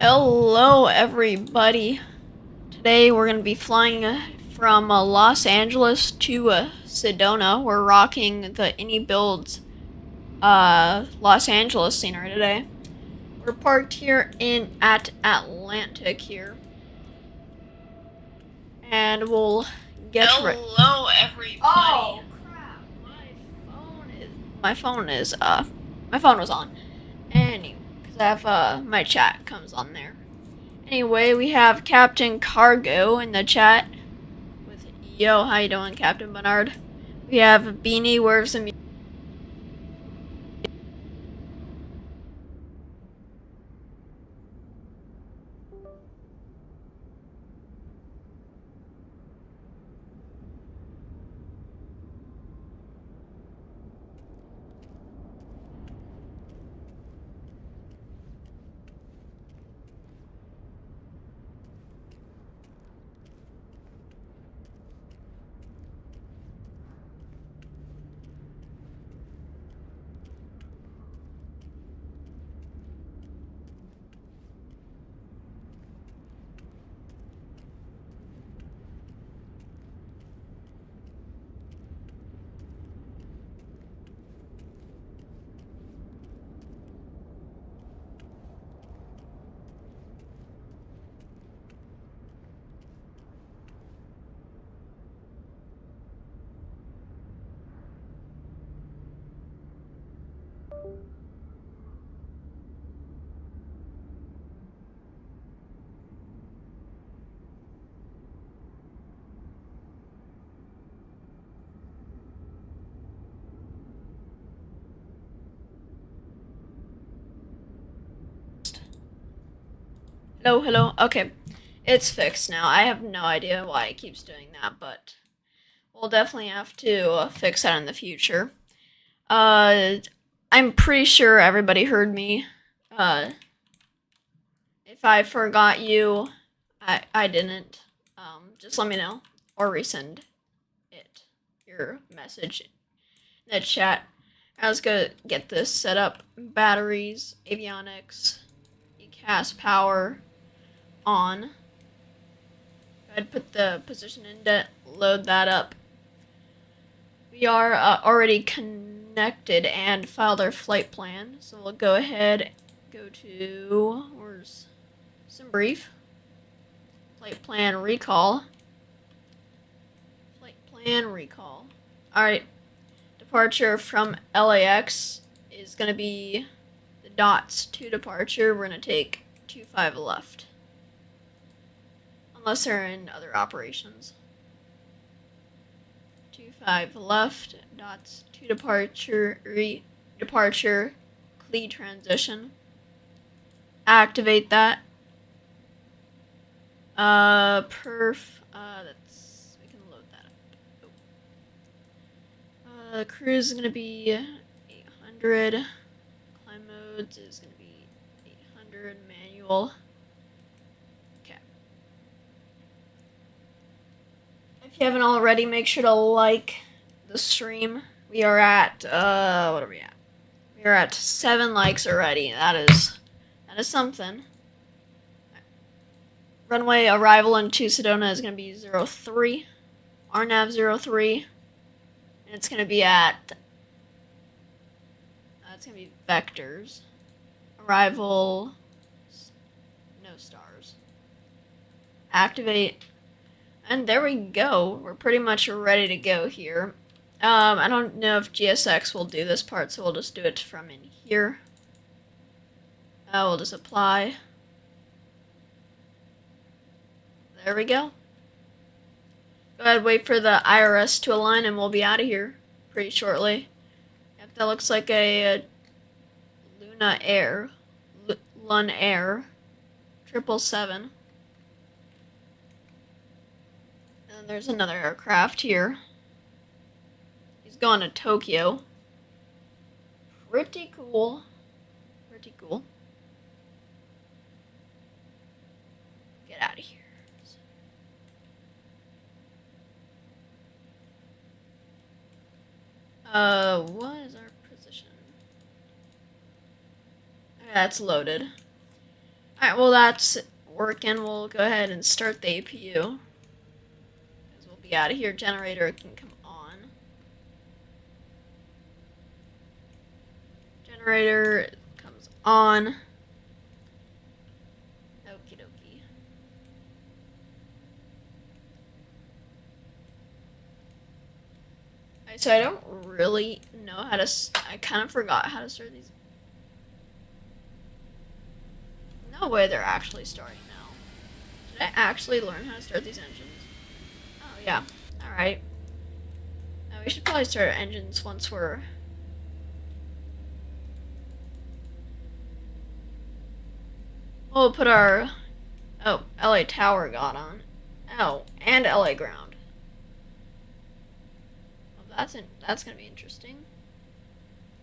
Hello, everybody. Today we're going to be flying from Los Angeles to Sedona. We're rocking the Any Builds Los Angeles scenery today. We're parked here at Atlantic here, and we'll get. Hello, everybody. Oh crap! My phone was on. Anyway, because I have my chat comes on there. Anyway, we have Captain Cargo in the chat with yo, how you doing, Captain Bernard? We have Beanie, where's the music? Hello, hello. Okay, it's fixed now. I have no idea why it keeps doing that, but we'll definitely have to fix that in the future. I'm pretty sure everybody heard me. If I forgot you, I didn't. Just let me know or resend your message in the chat. I was gonna get this set up. Batteries, avionics, ECAS power on. Go ahead, put the position indent, load that up. We are already connected and filed our flight plan, so we'll go ahead, go to, where's some brief, flight plan recall, alright, departure from LAX is going to be the dots to departure. We're going to take 25 left, unless they're in other operations. 25 left, dots to departure, departure, CLE transition. Activate that. Perf, we can load that up. The cruise is going to be 800. Climb modes is going to be 800. Manual. Okay. If you haven't already, make sure to like the stream. We are at, what are we at? We are at 7 likes already. That is something. Runway arrival into Sedona is going to be 03. RNAV 03. And it's going to be at, it's going to be vectors. Arrival, no stars. Activate. And there we go. We're pretty much ready to go here. I don't know if GSX will do this part, so we'll just do it from in here. We'll just apply. There we go. Go ahead, wait for the IRS to align, and we'll be out of here pretty shortly. Yep, that looks like a Luna Air, Lun Air, 777. And there's another aircraft here. He's going to Tokyo. Pretty cool. Pretty cool. Get out of here. What is our position? That's loaded. Alright, well that's working. We'll go ahead and start the APU. Because we'll be out of here. Generator can come on. Generator comes on. Okie dokie. Alright, so I don't really know how to. I kind of forgot how to start these. No way they're actually starting now. Did I actually learn how to start these engines? Oh, yeah. Alright. Now we should probably start our engines once we're... We'll put our... Oh, LA Tower got on. Oh, and LA Ground. Well, that's gonna be interesting.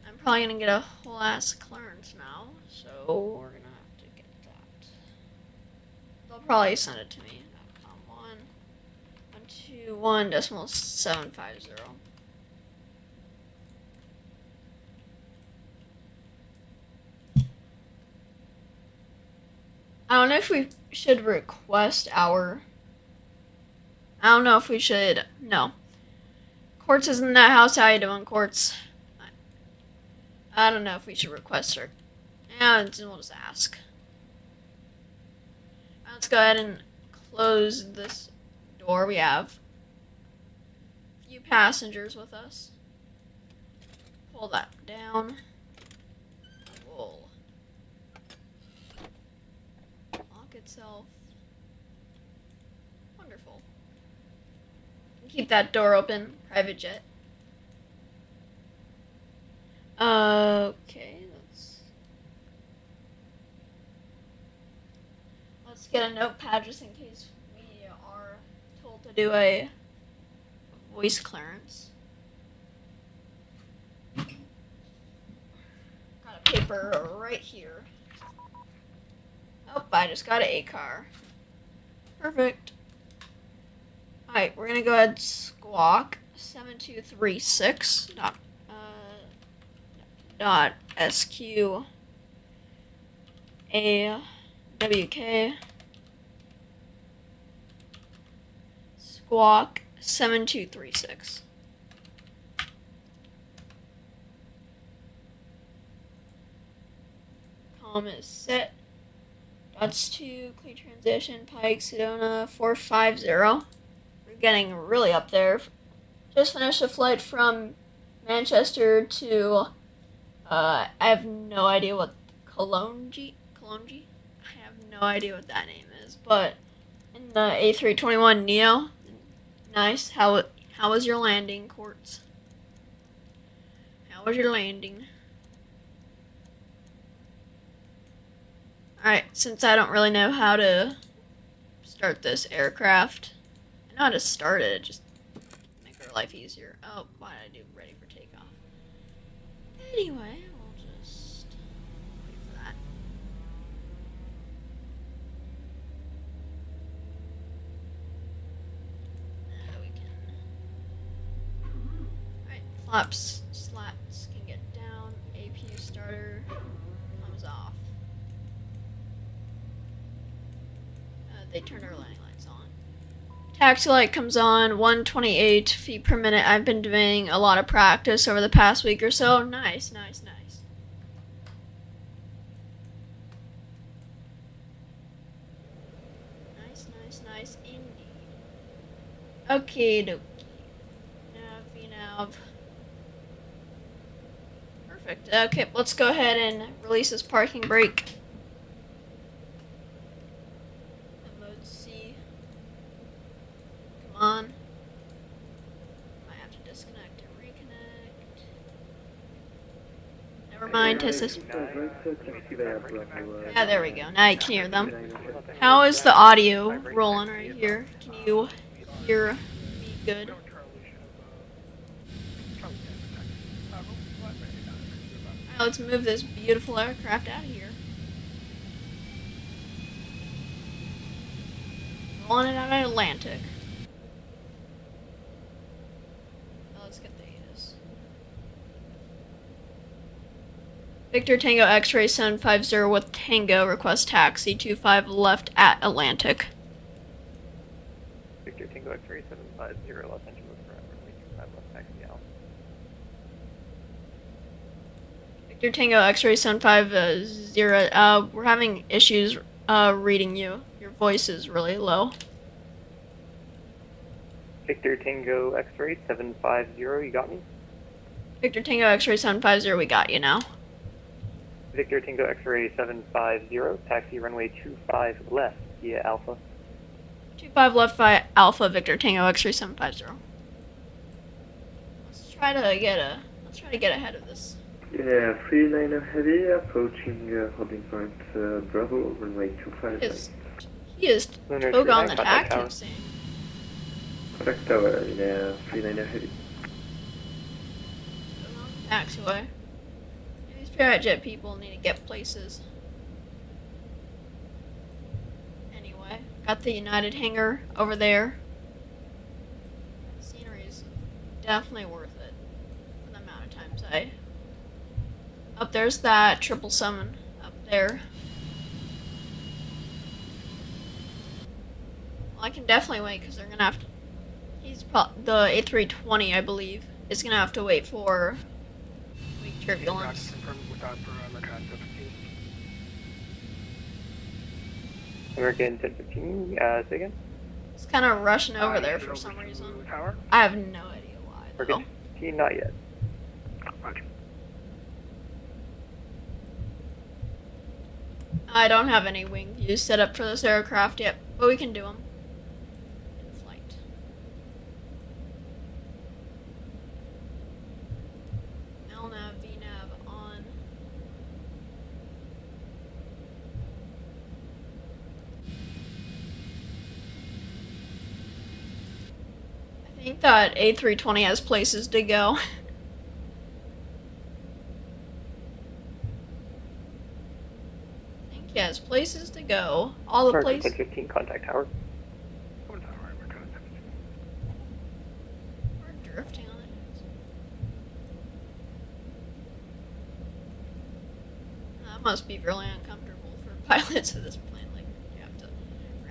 I'm probably gonna get a whole ass clearance now, so we're gonna have to get that. They'll probably send it to me. .com 121.750. I don't know if we should request our... I don't know if we should... No. Quartz is in that house. How you doing, Quartz? I don't know if we should request her. Yeah, we'll just ask. Let's go ahead and close this door. We have a few passengers with us. Pull that down. We'll lock itself. Wonderful. Keep that door open. Private jet. Okay, let's get a notepad just in case we are told to do a voice clearance. Got a paper right here. Oh, I just got a car. Perfect. Alright, we're gonna go ahead and squawk 7236 dot SQ AWK squawk 7236. Comm is set. Dots 2, clear transition, Pike, Sedona 450. We're getting really up there. Just finished a flight from Manchester to I have no idea what Cologne? I have no idea what that name is, but in the A321 Neo. Nice. How was your landing, Quartz? How was your landing? Alright, since I don't really know how to start this aircraft, I know how to start it, just make our life easier. Oh, why did I do ready for takeoff? Anyway, we'll just wait for that. We can. Alright, flaps, slats can get down. APU starter comes off. They turned our landing lights on. Taxi light comes on, 128 feet per minute. I've been doing a lot of practice over the past week or so. Nice, nice, nice. Nice, nice, nice indeed. Okay, dokie. Nav. Perfect. Okay, let's go ahead and release this parking brake. On. Might have to disconnect and reconnect. Never mind, Tissus. Yeah, there we go. Now you can hear them. How is the audio rolling right here? Can you hear me good? Alright, let's move this beautiful aircraft out of here. Rolling it out of Atlantic. Let's get the ATIS. Victor Tango X-Ray 750 with Tango, request taxi 25 left at Atlantic. Victor Tango X-Ray 750 Los Angeles forever, 25 left taxi out. Victor Tango X-Ray 750, we're having issues reading you. Your voice is really low. Victor Tango X-Ray 750, you got me? Victor Tango X-Ray 750, we got you now. Victor Tango X-Ray 750, taxi runway 25 left via Alpha. 25 left by Alpha, Victor Tango X-Ray 750. Let's try to get ahead of this. Yeah, 39 Heavy approaching holding point Bravo, runway 25 left. He is Tog on the taxi. Contact tower, yeah, 39 Heavy. Taxiway. These pirate jet people need to get places. Anyway, got the United hangar over there. Scenery is definitely worth it for the amount of times I. Up there's that 777 up there. Well, I can definitely wait because they're gonna have to. The A320, I believe, is gonna have to wait for weak turbulence. American 1015, say again? It's kind of rushing over there for some reason. I have no idea why. American 15, not yet. Roger. I don't have any wing views set up for this aircraft yet, but we can do them in flight. LNAV, VNAV on. I think that A320 has places to go. Yes, places to go. All the American places. 1015, contact tower. We're drifting on it. That must be really uncomfortable for pilots of this plane. Like, you have to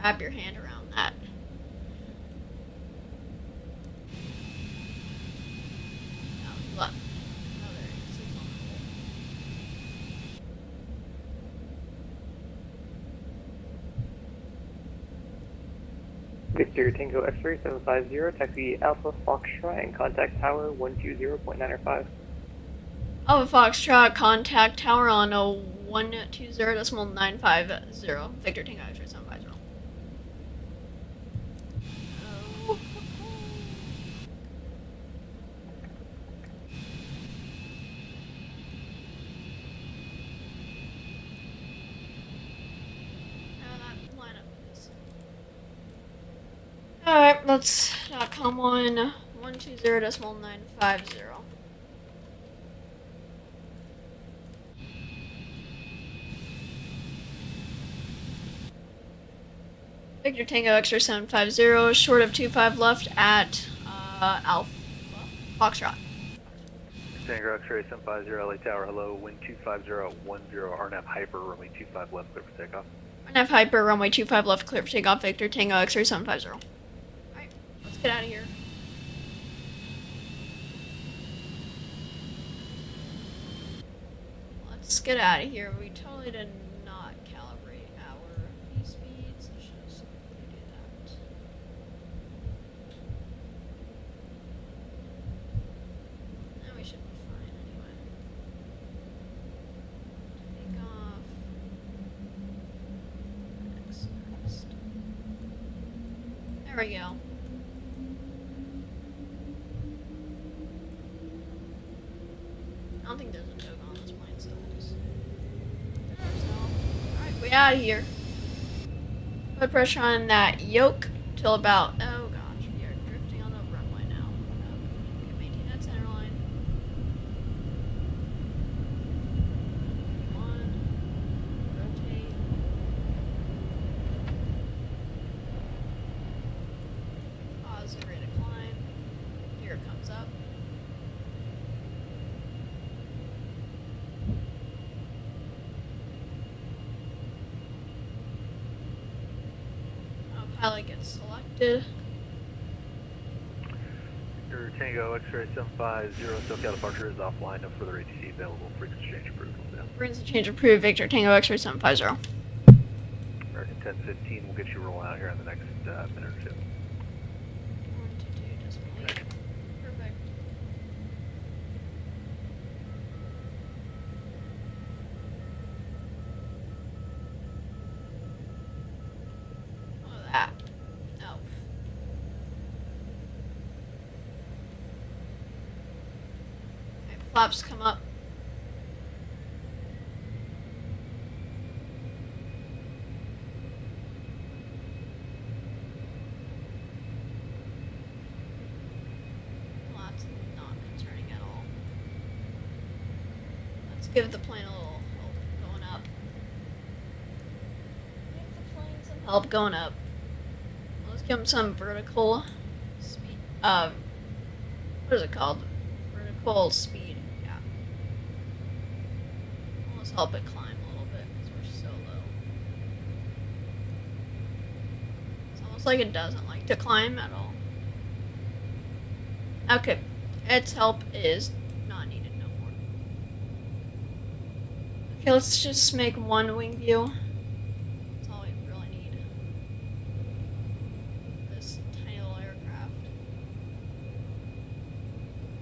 wrap your hand around that. Oh, look. Oh, there it is. It's on the wall. Victor Tango X-Ray 750, taxi Alpha Foxtrot and contact tower 120.905. Alpha Foxtrot, contact tower on a 120.950. Victor Tango X-Ray 750. Oh. Alright, let's come on 120.950. Victor Tango X-Ray 750, short of 25 left at Alpha Foxtrot. Tango X-Ray 750, LA Tower, hello, wind 25010, RNAV Hyper, runway 25 left, clear for takeoff. RNAV Hyper, runway 25 left, clear for takeoff, Victor Tango X-Ray 750. Alright, let's get out of here. Let's get out of here. We totally did not calibrate our V-speeds. Let's just do that. Now we should be fine anyway. Take off. Next. There we go. I don't think there's a joke on this plane, so we'll just... Alright, we out of here. Put pressure on that yoke till about... Oh gosh, we are drifting on the runway now. Okay, maintain that center line. One. Rotate. Pause, rate of climb. Here it comes up. pilot gets selected. Your Tango X-ray 750, SoCal departure is offline. No further ATC available. Frequency change approved. Frequency change approved. Victor Tango X-ray 750. American 1015 will get you rolling out here in the next minute or two. 122 decimal 8. Perfect. Oh, that. Oh. Okay, flaps come up. Flaps not concerning at all. Let's give the plane a little help going up. Give the plane some help going up. Let's give him some vertical speed. What is it called? Vertical speed. Yeah. Let's help it climb a little bit because we're so low. It's almost like it doesn't like to climb at all. Okay, its help is not needed no more. Okay, let's just make one wing view. That's all we really need. This tiny little aircraft.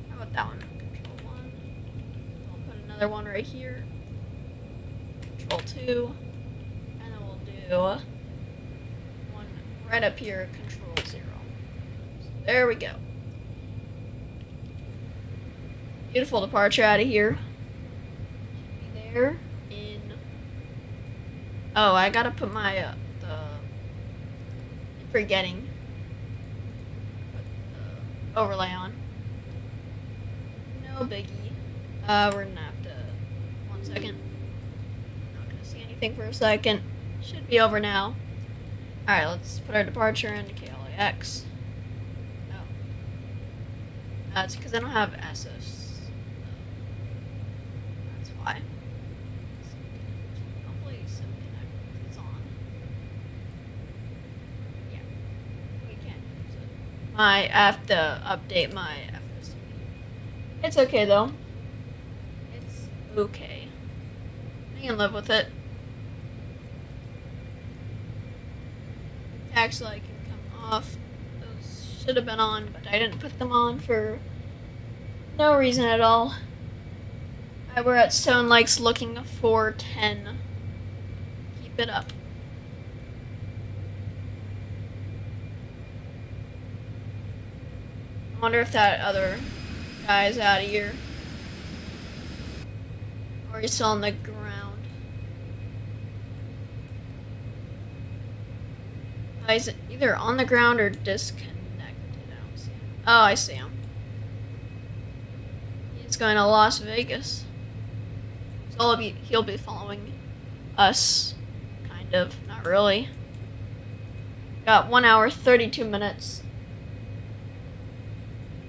How about that one? Control 1. I'll put another one right here. Control 2. And then we'll do one right up here, Control 0. So there we go. Beautiful departure out of here. Should be there in. Oh, I gotta put my forgetting. Put the overlay on. No biggie. We're gonna have to. 1 second. Not gonna see anything for a second. Should be over now. All right, let's put our departure in KLAX. Oh, that's because I don't have SS. That's why. Hopefully SimConnect is on. Yeah, we can use it. I have to update my FS. It's okay though. It's okay. I can live with it. Actually, I can come off. Those should have been on, but I didn't put them on for no reason at all. We're at Stone Lakes looking for 10. Keep it up. I wonder if that other guy's out of here. Or he's still on the ground. Oh, he's either on the ground or disconnected. I don't see him. Oh, I see him. He's going to Las Vegas. So he'll be following us. Kind of. Not really. Got 1 hour, 32 minutes.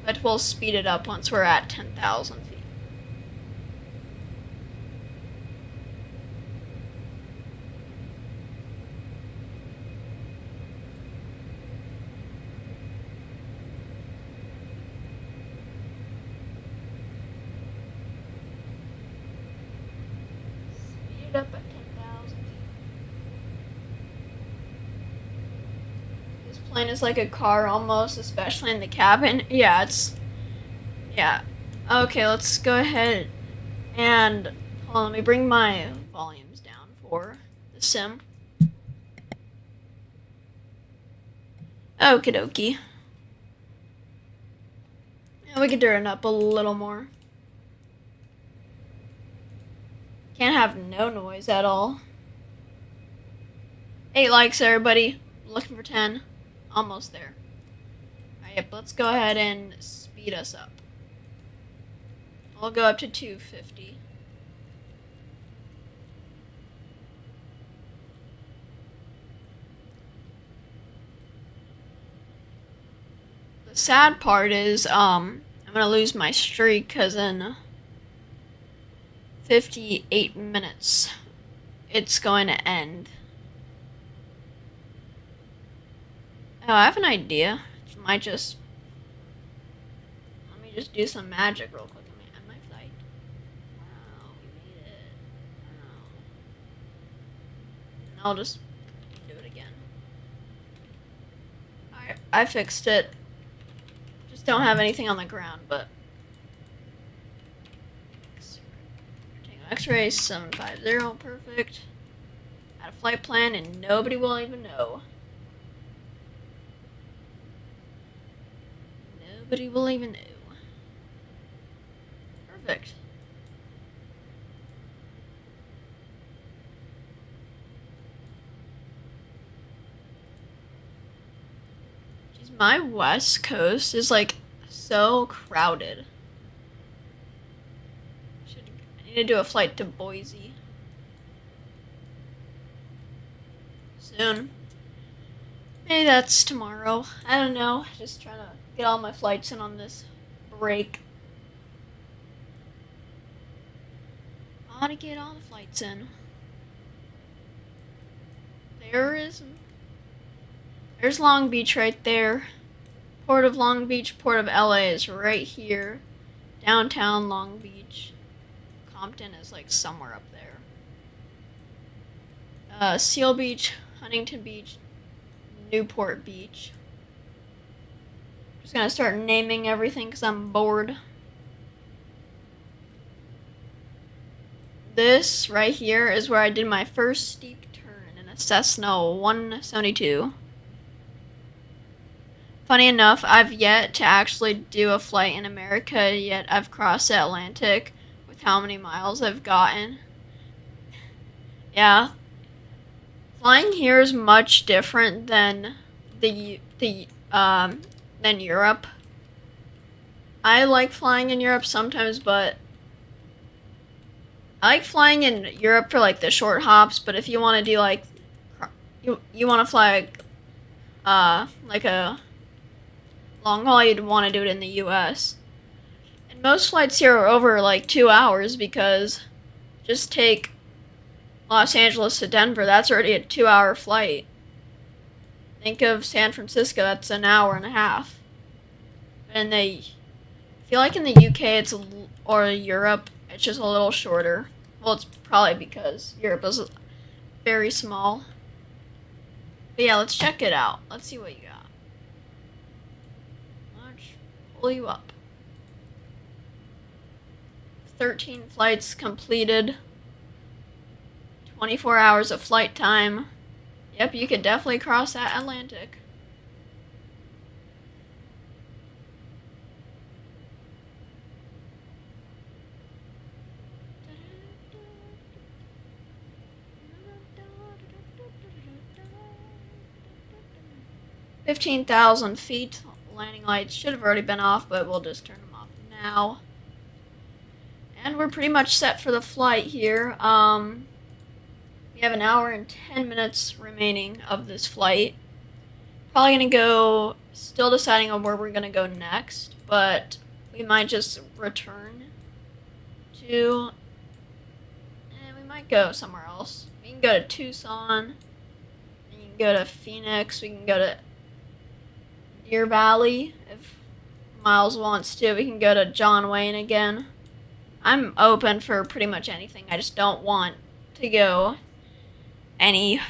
But we'll speed it up once we're at 10,000 feet. Speed it up at 10,000 feet. This plane is like a car almost, especially in the cabin. Yeah, it's... Yeah. Okay, let's go ahead and... Hold on, let me bring my volumes down for the sim. Okie dokie. Yeah, we could turn it up a little more. Can't have no noise at all. 8 likes, everybody. Looking for 10. Almost there. Alright, yep, let's go ahead and speed us up. We'll go up to 250. The sad part is, I'm gonna lose my streak because in 58 minutes, it's going to end. Oh, I have an idea. It might just... Let me just do some magic real quick. Let me end my flight. Wow, we made it. Wow. And I'll just do it again. Alright, I fixed it. Just don't have anything on the ground, but... X-ray 750, perfect. Add a flight plan and nobody will even know. Nobody will even know. Perfect. Jeez, my west coast is like so crowded. I need to do a flight to Boise soon. Maybe that's tomorrow. I don't know. Just trying to get all my flights in on this break. I want to get all the flights in. There's Long Beach right there. Port of Long Beach, Port of LA is right here. Downtown Long Beach. Compton is like somewhere up there. Seal Beach, Huntington Beach, Newport Beach. Just gonna start naming everything because I'm bored. This right here is where I did my first steep turn in a Cessna 172. Funny enough, I've yet to actually do a flight in America, yet I've crossed the Atlantic with how many miles I've gotten. Yeah. Flying here is much different than than Europe. I like flying in Europe sometimes, but I like flying in Europe for like the short hops, but if you want to do like you want to fly like a long haul, you'd want to do it in the US. And most flights here are over like 2 hours because just take Los Angeles to Denver, that's already a 2-hour flight. Think of San Francisco, that's an hour and a half. And I feel like in the UK or Europe, it's just a little shorter. Well, it's probably because Europe is very small. But yeah, let's check it out. Let's see what you got. Let's pull you up. 13 flights completed. 24 hours of flight time. Yep, you could definitely cross that Atlantic. $15,000 landing lights should have already been off, but we'll just turn them off now. And we're pretty much set for the flight here. We have an hour and 10 minutes remaining of this flight. Probably gonna go, still deciding on where we're gonna go next, but we might just return to, and we might go somewhere else. We can go to Tucson, we can go to Phoenix, we can go to Deer Valley if Miles wants to. We can go to John Wayne again. I'm open for pretty much anything. I just don't want to go any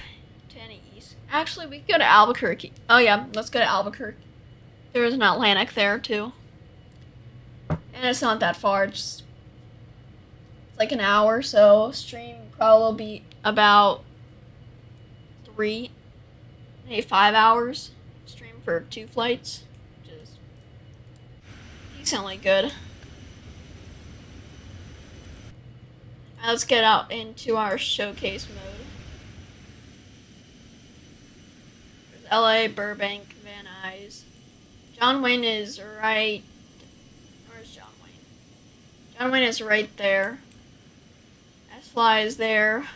east. Actually, we could go to Albuquerque. Oh yeah, let's go to Albuquerque. There's an Atlantic there too. And it's not that far, it's like an hour, so stream probably will be about 3, maybe 5 hours. Stream for 2 flights, which is decently good. Let's get out into our showcase mode. There's LA, Burbank, Van Nuys. John Wayne is right. Where's John Wayne? John Wayne is right there. S-Fly is there.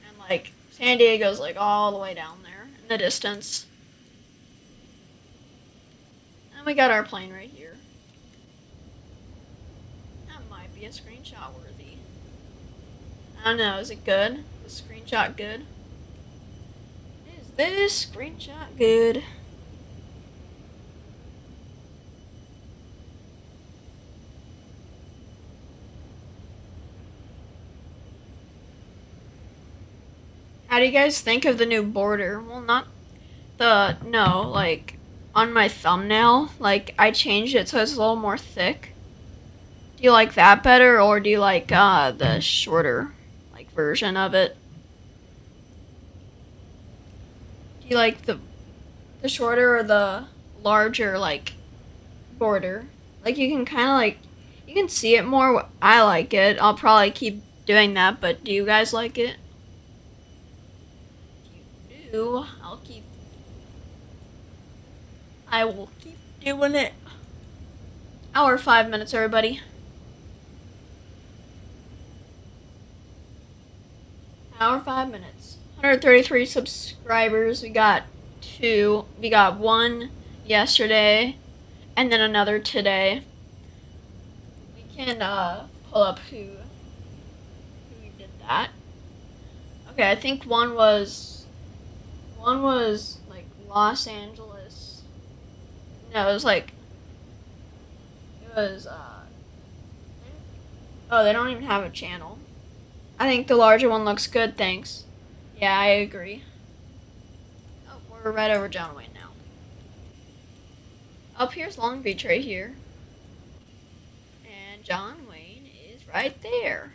And like San Diego's like all the way down there in the distance. And we got our plane right here. That might be a screenshot worthy. I don't know, is it good? Is the screenshot good? Is this screenshot good? How do you guys think of the new border? Well, not no, like on my thumbnail, like I changed it so it's a little more thick. Do you like that better, or do you like the shorter like version of it? Do you like the shorter or the larger like border? Like you can kind of like you can see it more. I like it. I'll probably keep doing that, but do you guys like it? If you do, I will keep doing it. Hour 5 minutes, everybody. Hour 5 minutes. 133 subscribers. We got one yesterday, and then another today. We can pull up who did that. Okay, I think one was like Los Angeles. No, it was oh, they don't even have a channel. I think the larger one looks good, thanks. Yeah, I agree. Oh, we're right over John Wayne now. Up here's Long Beach right here. And John Wayne is right there.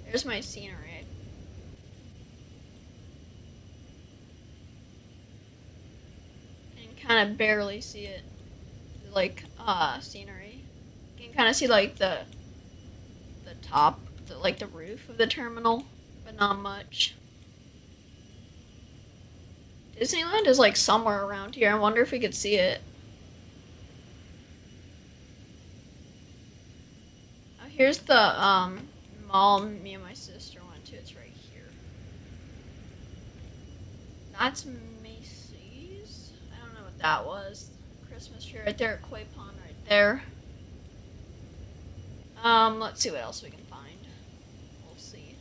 There's my scenery. And kind of barely see it. Like, scenery. You can kind of see, like, the top, like, the roof of the terminal, but not much. Disneyland is, like, somewhere around here. I wonder if we could see it. Oh, here's the, mall me and my sister went to. It's right here. That's Macy's. I don't know what that was. Christmas tree right there at Koi Pond right there. Let's see what else we can find. We'll see.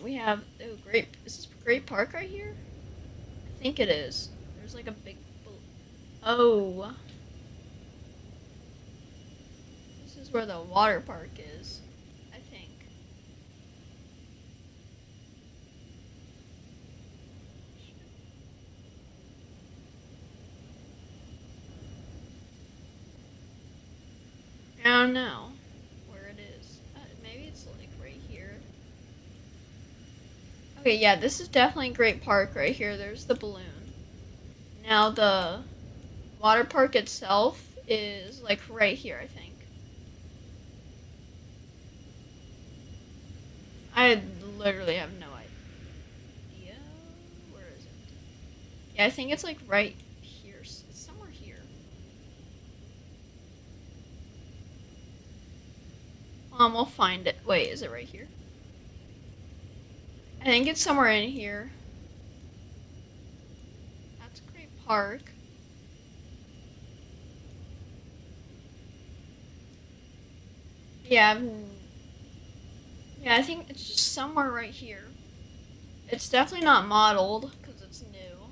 We have, oh, great, is this Great Park right here? I think it is. There's like a big, oh. This is where the water park is, I think. I don't know where it is. Maybe it's like right here. Okay, yeah, this is definitely Great Park right here. There's the balloon. Now the water park itself is like right here, I think. I literally have no idea. Where is it? Yeah, I think it's like right here. It's somewhere here. We'll find it. Wait, is it right here? I think it's somewhere in here. That's Great Park. Yeah, I think it's just somewhere right here. It's definitely not modeled because it's new,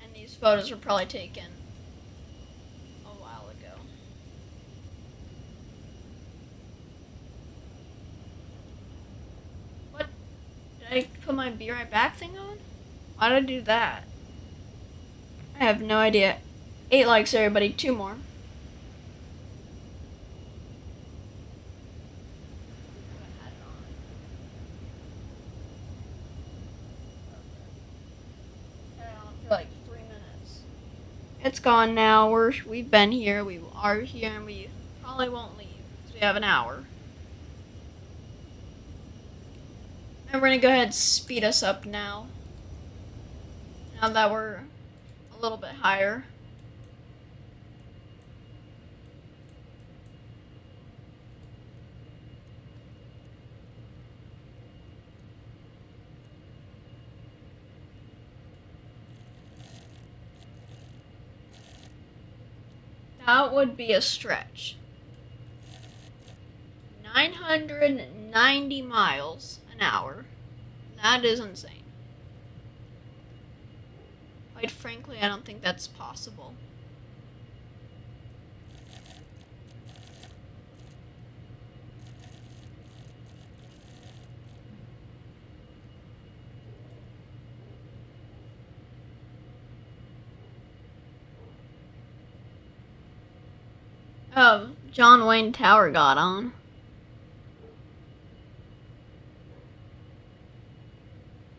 and these photos were probably taken a while ago. What? Did I put my be right back thing on? Why did I do that? I have no idea. 8 likes, everybody. 2 more. Like 3 minutes. It's gone now. We've been here. We are here, and we probably won't leave because we have an hour. And we're gonna go ahead and speed us up now. Now that we're a little bit higher. That would be a stretch. 990 miles an hour. That is insane. Quite frankly, I don't think that's possible. John Wayne Tower got on.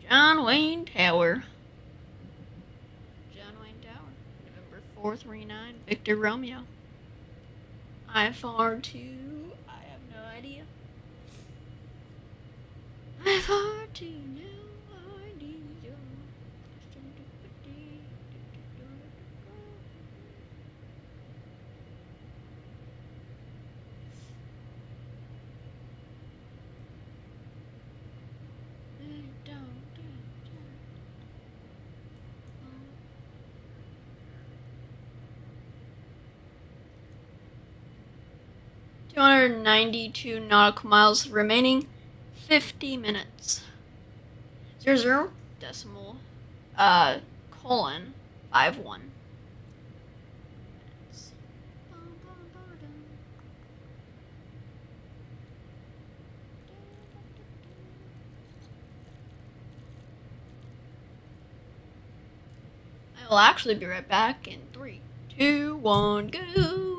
John Wayne Tower. John Wayne Tower. November 439. Victor Romeo. IFR2. I have no idea. IFR2. No idea. $292 nautical miles remaining. 50 minutes. 00 decimal colon 51 minutes. I will actually be right back in 3, 2, 1, go.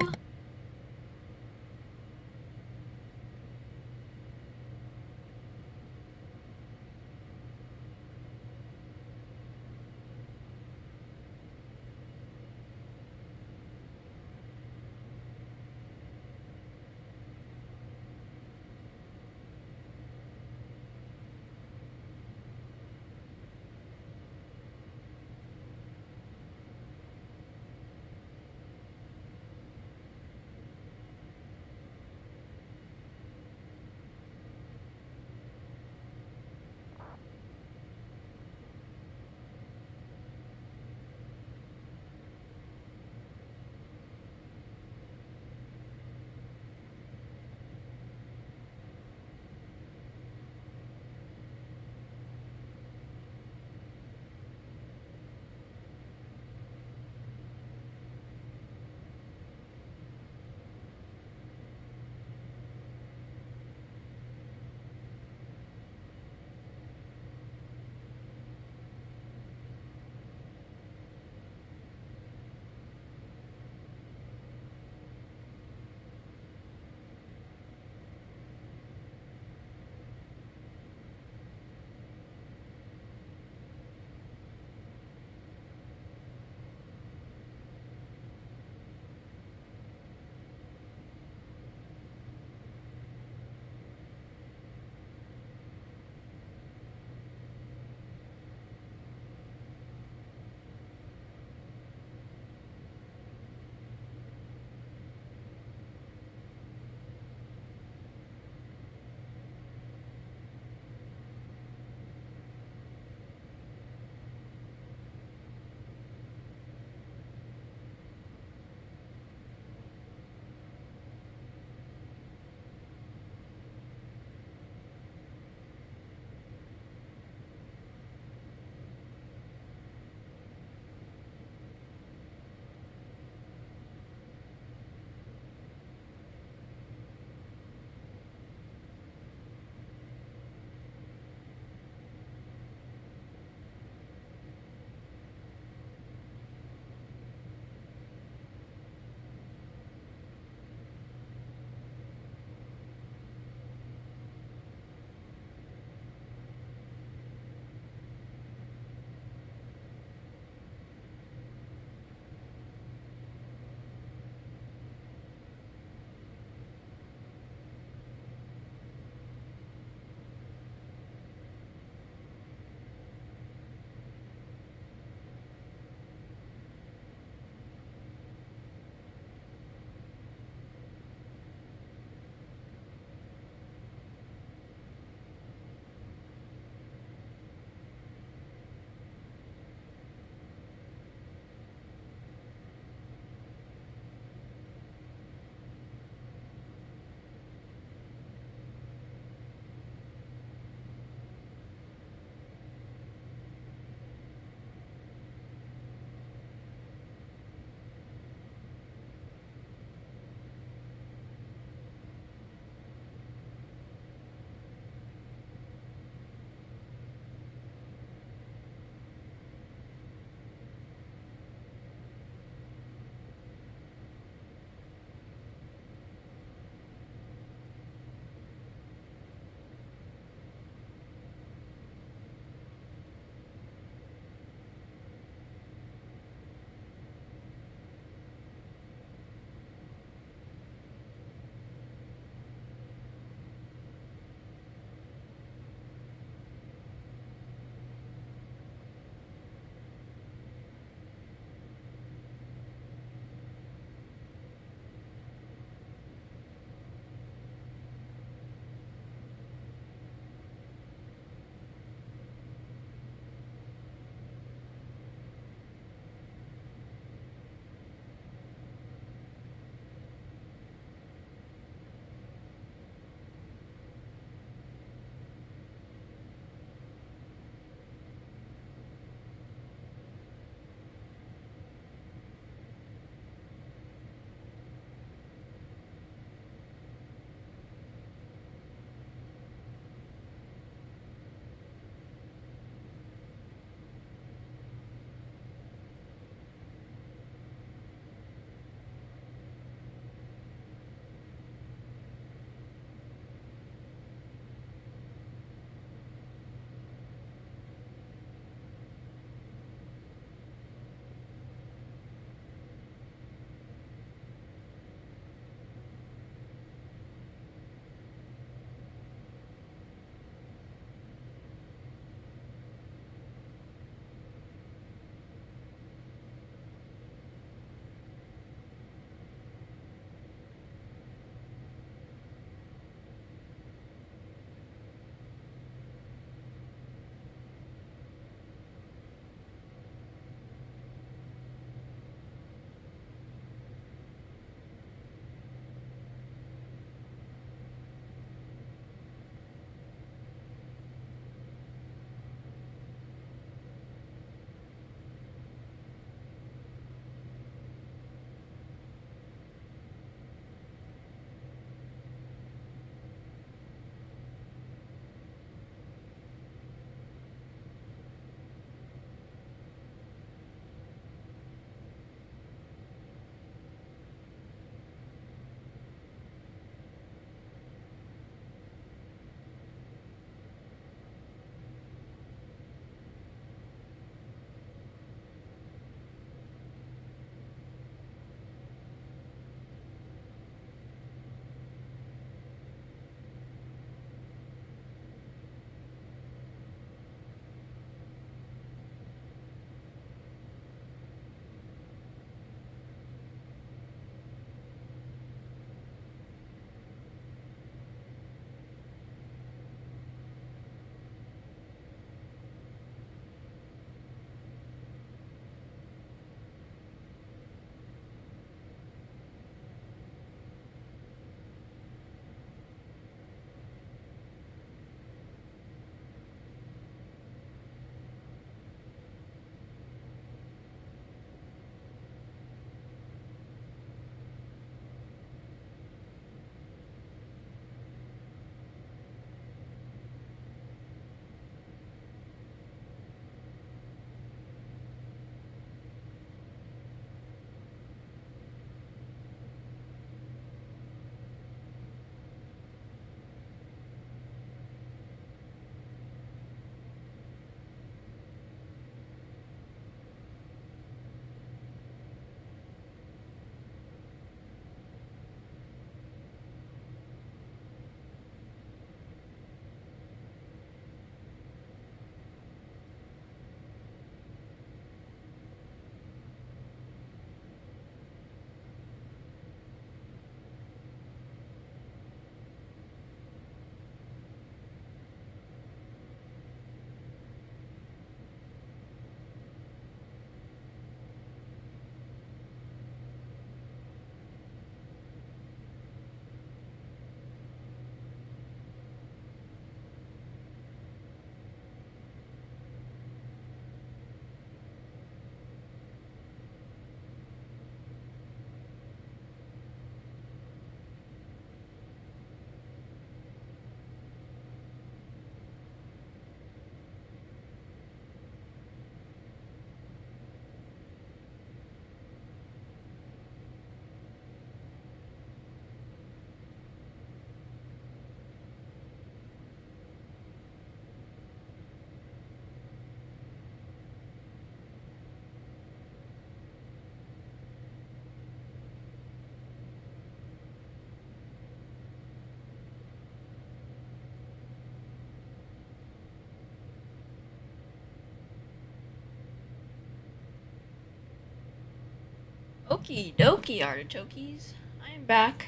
Okie dokie, artichokes. I am back.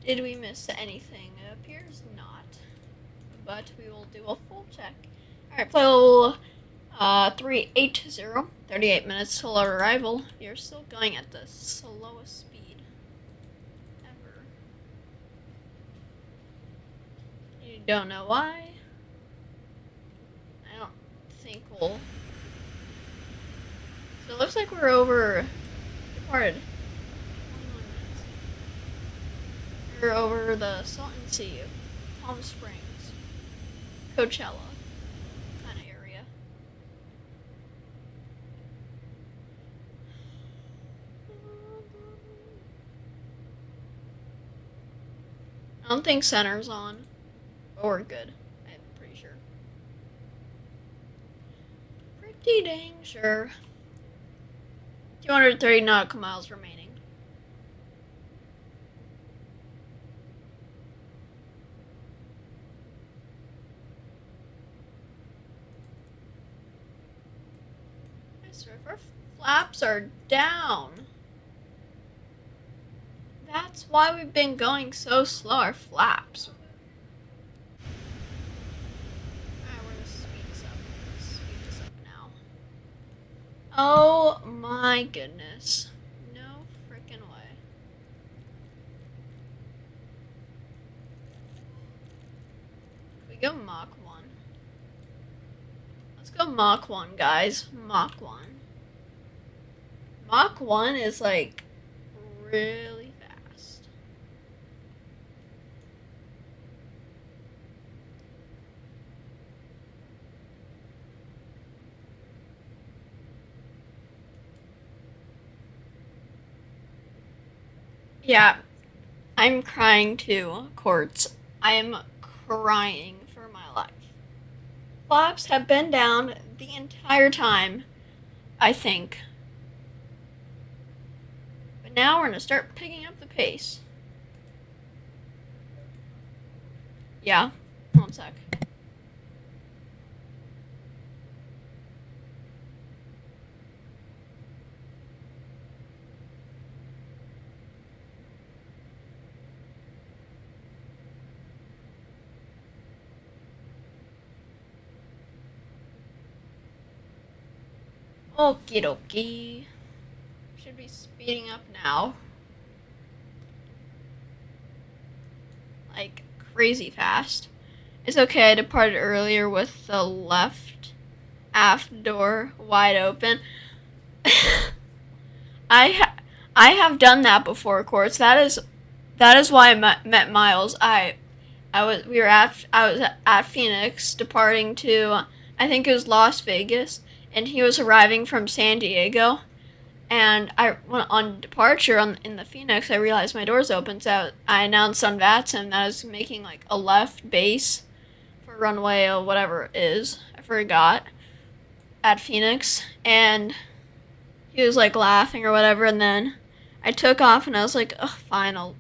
Did we miss anything? It appears not. But we will do a full check. Alright, flow 380. 38 minutes till our arrival. You're still going at the slowest speed ever. You don't know why? I don't think we'll... So it looks like we're over... departed. 21 minutes. We're over the Salton Sea, Palm Springs, Coachella kind of area. I don't think center's on, but we're good. I'm pretty sure. Pretty dang sure. 230 nautical miles remaining. I swear, if our flaps are down. That's why we've been going so slow, our flaps. Alright, we're gonna speed this up. Let's speed this up now. Oh my goodness. No freaking way. Can we go Mach 1? Let's go Mach 1, guys. Mach 1. Mach 1 is like really fast. Yeah, I'm crying too, Quartz. I am crying for my life. Flaps have been down the entire time, I think. But now we're gonna start picking up the pace. Yeah, 1 sec. Okie dokie. Should be speeding up now. Like crazy fast. It's okay, I departed earlier with the left aft door wide open. I have done that before, Quartz. That is why I met Miles. I was at Phoenix departing to, I think it was Las Vegas, and he was arriving from San Diego, and I went on departure in the Phoenix. I realized my door's open, so I announced on VATSIM that I was making like a left base for runway or whatever it is. I forgot, at Phoenix, and he was like laughing or whatever, and then I took off and I was like, oh, fine, I'll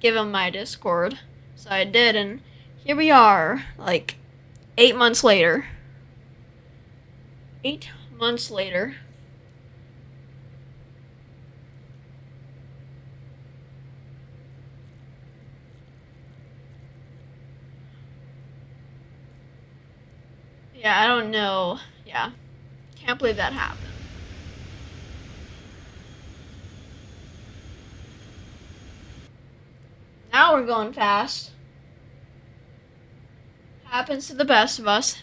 give him my Discord. So I did, and here we are, like 8 months later. 8 months later. Yeah, I don't know. Yeah. Can't believe that happened. Now we're going fast. Happens to the best of us.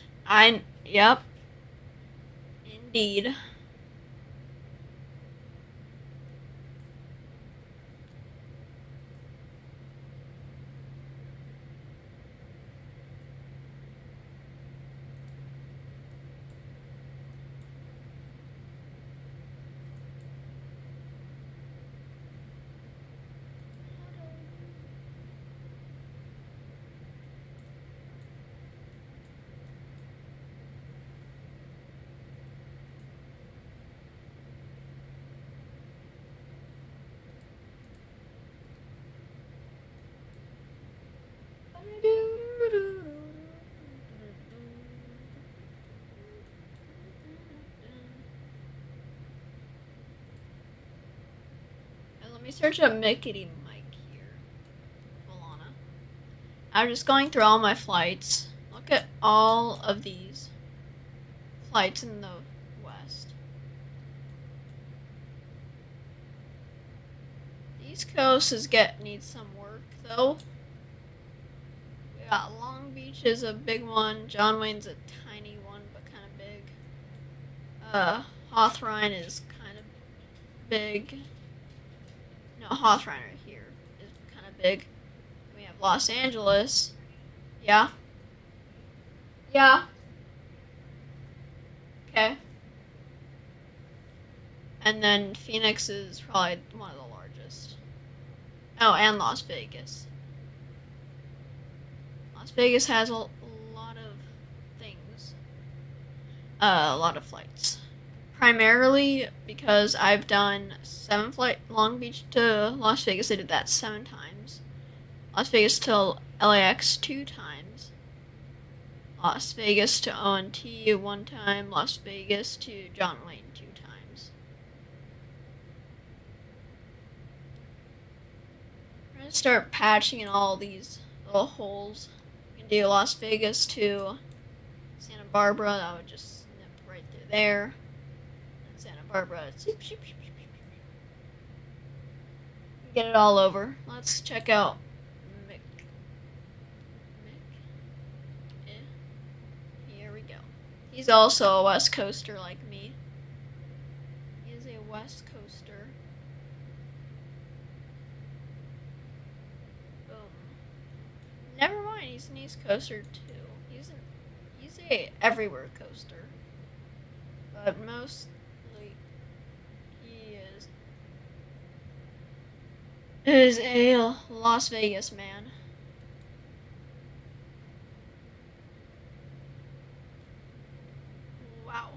Yep. Indeed. me search up Mickety Mike here. Valana. I'm just going through all my flights. Look at all of these flights in the west. The East Coast needs some work though. We got Long Beach is a big one. John Wayne's a tiny one but kind of big. Hawthorne is kind of big. No, Hawthorne right here is kind of big. We have Los Angeles. Yeah. Yeah. Okay. And then Phoenix is probably one of the largest. Oh, and Las Vegas. Las Vegas has a lot of things. A lot of flights. Primarily because I've done 7 flight Long Beach to Las Vegas. I did that 7 times. Las Vegas to LAX 2 times. Las Vegas to ONT 1 time. Las Vegas to John Wayne 2 times. I'm gonna start patching in all these little holes. You can do Las Vegas to Santa Barbara. That would just snip right through there. Santa Barbara. Get it all over. Let's check out Mick. Here we go. He's also a West Coaster like me. He is a West Coaster. Boom. Never mind, he's an East Coaster too. He's a everywhere coaster. But most is a Las Vegas man. Wow.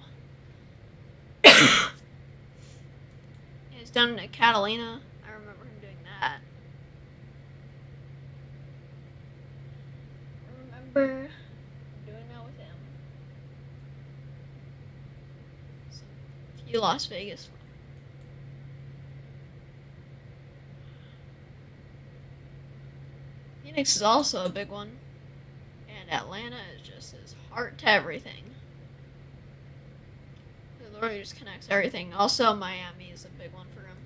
He's done at Catalina. I remember him doing that. I remember doing that with him. Some few Las Vegas. Phoenix is also a big one, and Atlanta is just his heart to everything. It literally just connects everything. Also, Miami is a big one for him.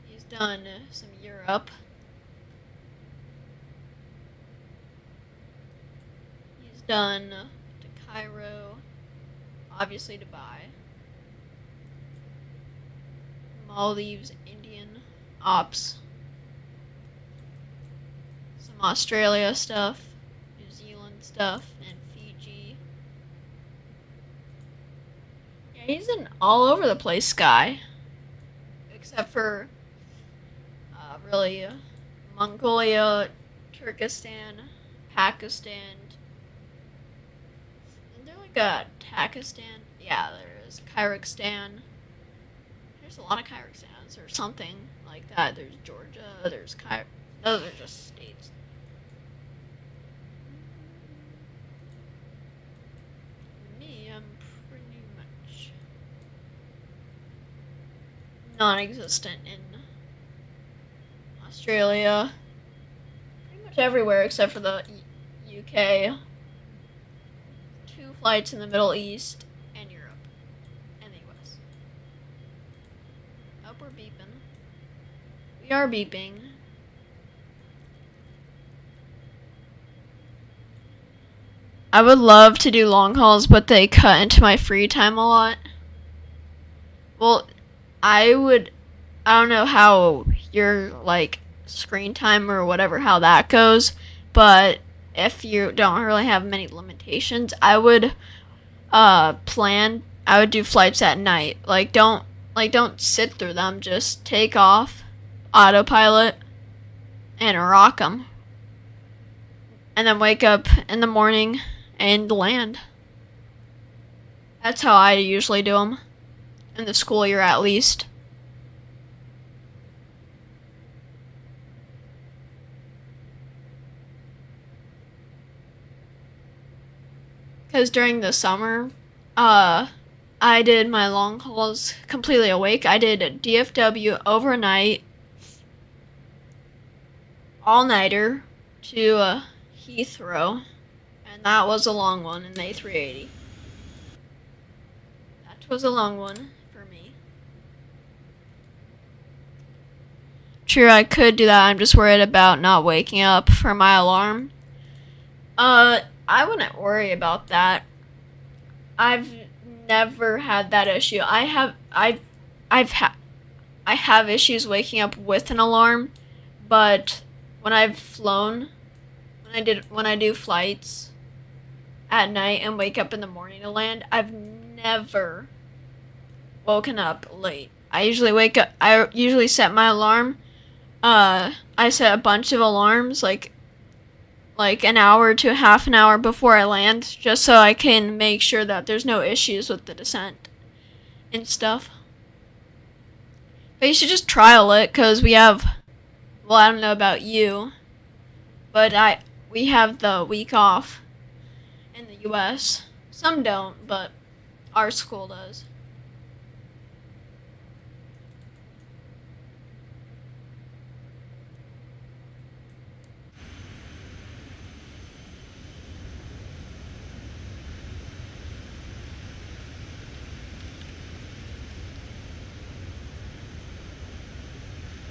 He's done some Europe. He's done to Cairo, obviously Dubai, Maldives, Indian ops, some Australia stuff, New Zealand stuff, and Fiji. Yeah, he's an all over the place guy, except for really Mongolia, Turkestan, Pakistan. Isn't there like a Takistan? Yeah, there is Kyrgyzstan. There's a lot of Kyrgyzstans or something like that. There's Georgia, there's those are just states. Me, I'm pretty much non-existent in Australia. Pretty much everywhere except for the UK. 2 flights in the Middle East and Europe and the US. Oh, we're beeping. We are beeping. I would love to do long hauls, but they cut into my free time a lot. Well, I don't know how your, like, screen time or whatever, how that goes, but if you don't really have many limitations, I would do flights at night. Don't sit through them, just take off, autopilot, and rock them. And then wake up in the morning and land. That's how I usually do them. In the school year, at least. Because during the summer, I I did my long hauls completely awake. I did a DFW overnight, all-nighter to Heathrow, and that was a long one in the A380. That was a long one for me. True, I could do that. I'm just worried about not waking up for my alarm. I wouldn't worry about that. I've never had that issue. I have issues waking up with an alarm, but when I've flown, when I do flights at night and wake up in the morning to land, I've never woken up late. I usually set my alarm. I set a bunch of alarms like an hour to half an hour before I land, just so I can make sure that there's no issues with the descent and stuff. But you should just trial it, because we have, well, I don't know about you, but we have the week off in the US. Some don't, but our school does.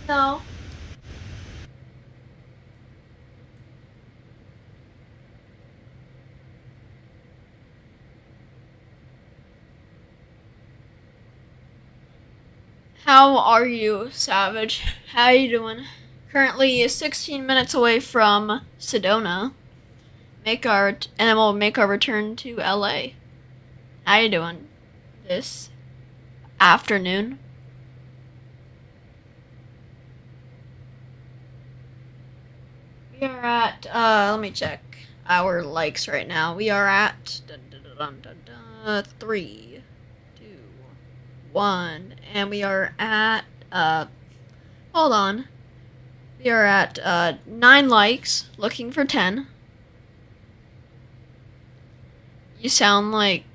No. How are you, Savage? How you doing? Currently 16 minutes away from Sedona. And then we'll make our return to LA. How you doing this afternoon? We are at, let me check our likes right now. We are at 3, 2, 1, and we are at, hold on. We are at 9 likes, looking for 10. You sound like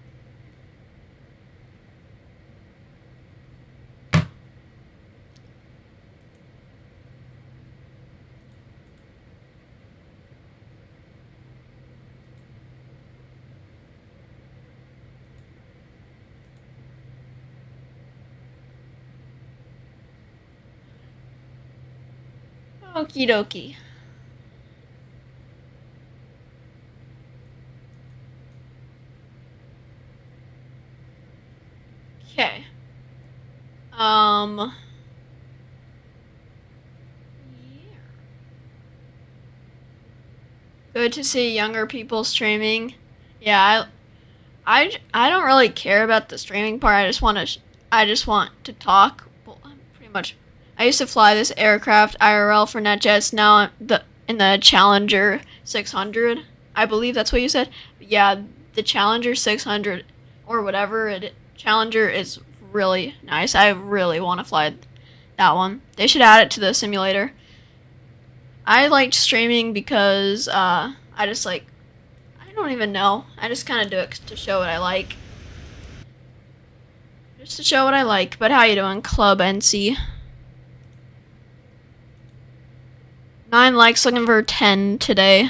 okie dokie. Okay. Yeah. Good to see younger people streaming. Yeah, I don't really care about the streaming part. I just want to talk. Well, pretty much. I used to fly this aircraft IRL for NetJets. Now in the Challenger 600. I believe that's what you said. Yeah, the Challenger 600 or whatever Challenger is really nice. I really want to fly that one. They should add it to the simulator. I liked streaming because I don't even know. I just kind of do it to show what I like. Just to show what I like. But how you doing, Club NC? 9 likes, looking for 10 today.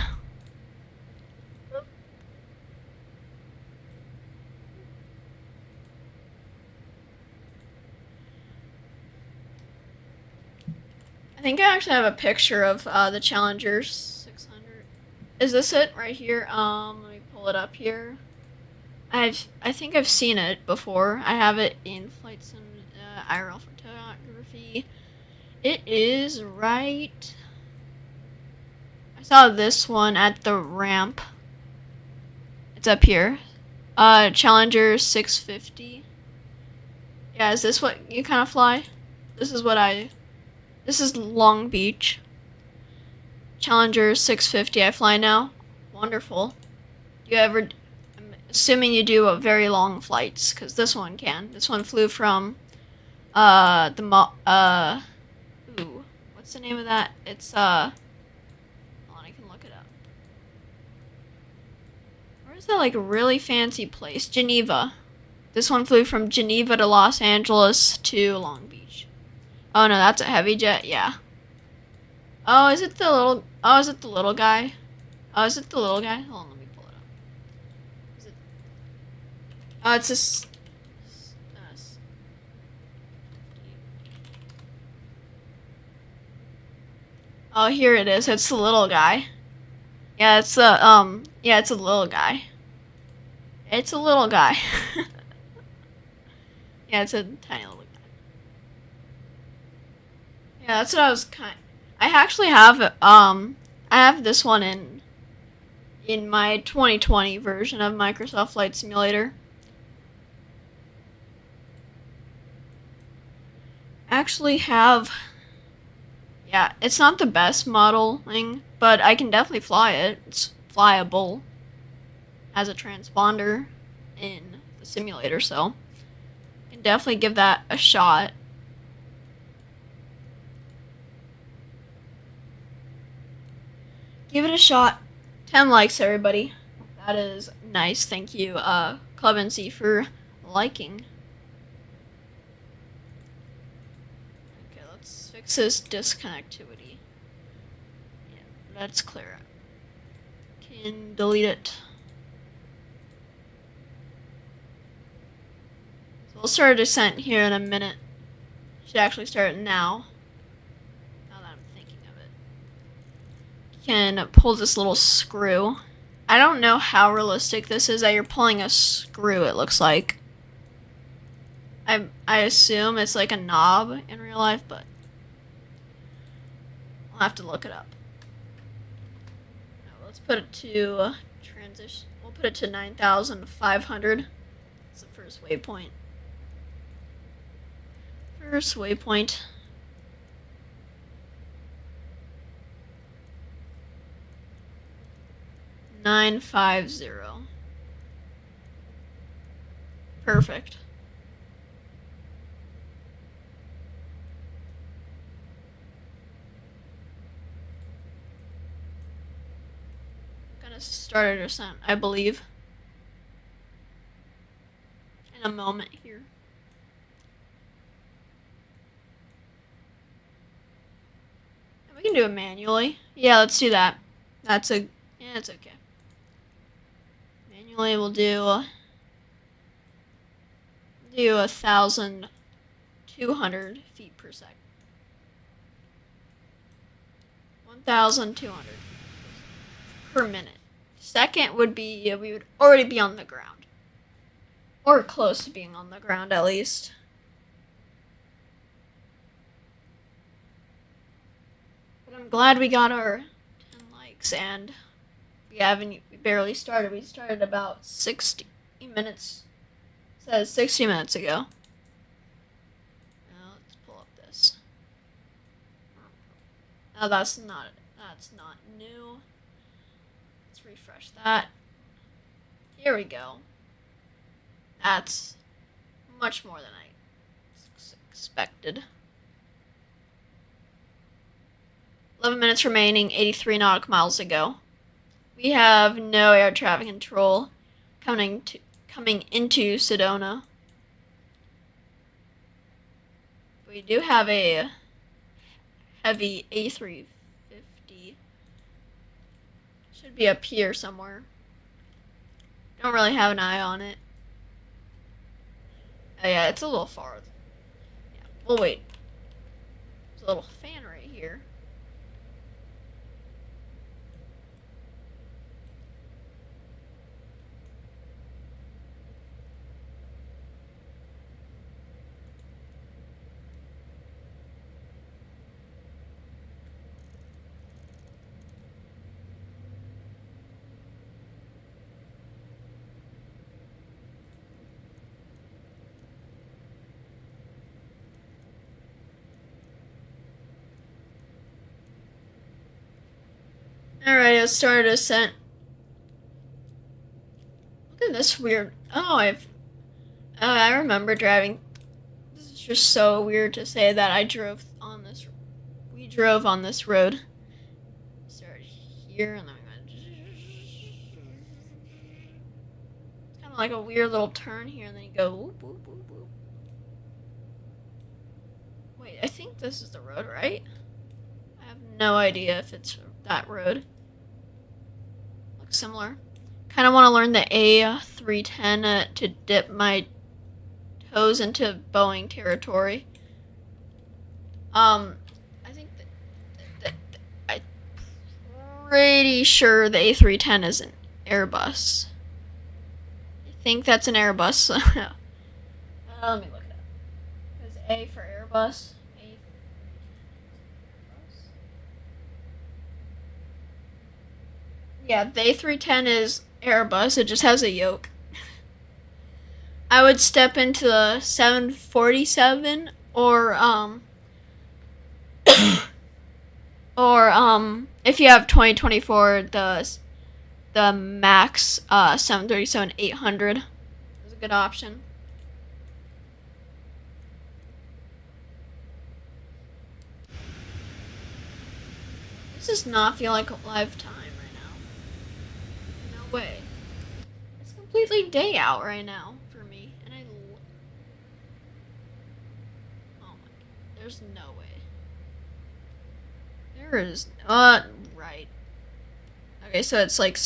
I think I actually have a picture of the Challenger 600. Is this it right here? Let me pull it up here. I think I've seen it before. I have it in Flight Sim IRL photography. It is right. I saw this one at the ramp. It's up here. Challenger 650. Yeah, is this what you kind of fly? This is Long Beach. Challenger 650 I fly now. Wonderful. I'm assuming you do very long flights, because this one can. This one flew from, what's the name of that? It's, hold on, I can look it up. Where's that, like, really fancy place? Geneva. This one flew from Geneva to Los Angeles to Long Beach. Oh no, that's a heavy jet. Yeah. Oh, is it the little? Oh, is it the little guy? Oh, is it the little guy? Hold on, let me pull it up. Is it? Oh, it's this. Oh, here it is. It's the little guy. Yeah, it's the Yeah, it's a little guy. It's a little guy. Yeah, it's a tiny little guy. Yeah, that's what I was I actually have I have this one in my 2020 version of Microsoft Flight Simulator. Actually have, yeah, it's not the best modeling, but I can definitely fly it. It's flyable as a transponder in the simulator, so I can definitely give that a shot. Give it a shot. 10 likes, everybody. That is nice. Thank you, Club NC, for liking. Okay, let's fix this disconnectivity. Yeah, let's clear it. Can delete it. So we'll start a descent here in a minute. Should actually start it now. Now that I'm thinking of it. Can pull this little screw. I don't know how realistic this is that you're pulling a screw, it looks like. I assume it's like a knob in real life, but I'll have to look it up. No, let's put it to transition. We'll put it to 9,500. It's the first waypoint. First waypoint. $950. Perfect. Gonna start a descent, I believe, in a moment here. And we can do it manually. Yeah, let's do that. Yeah, it's okay. Manually, we'll do 1,200 feet per second. 1,200 per minute. Second would be, we would already be on the ground. Or close to being on the ground, at least. But I'm glad we got our 10 likes, and we barely started. We started about 60 minutes. It says 60 minutes ago. Now let's pull up this. No, that's not new. Let's refresh that. Here we go. That's much more than I expected. 11 minutes remaining, 83 nautical miles to go. We have no air traffic control coming into Sedona. We do have a heavy A350. Should be up here somewhere. Don't really have an eye on it. Oh yeah, it's a little far. Yeah, we'll wait. There's a little fan right here. Alright, let's start a descent. Look at this weird. Oh, I remember driving. This is just so weird to say that I drove on this. We drove on this road. Started here and then we went. It's kind of like a weird little turn here, and then you go whoop, whoop, whoop, whoop. Wait, I think this is the road, right? I have no idea if it's that road. Looks similar. Kind of want to learn the A310 to dip my toes into Boeing territory. I think I'm pretty sure the A310 is an Airbus. I think that's an Airbus. Let me look it up. Is A for Airbus? Yeah, the A310 is Airbus. It just has a yoke. I would step into the 747 or if you have 2024, the Max 737-800 is a good option. This does not feel like a live time right now. No way. It's completely day out right now for me, and oh my god, there's no way. There is right. Okay, so it's like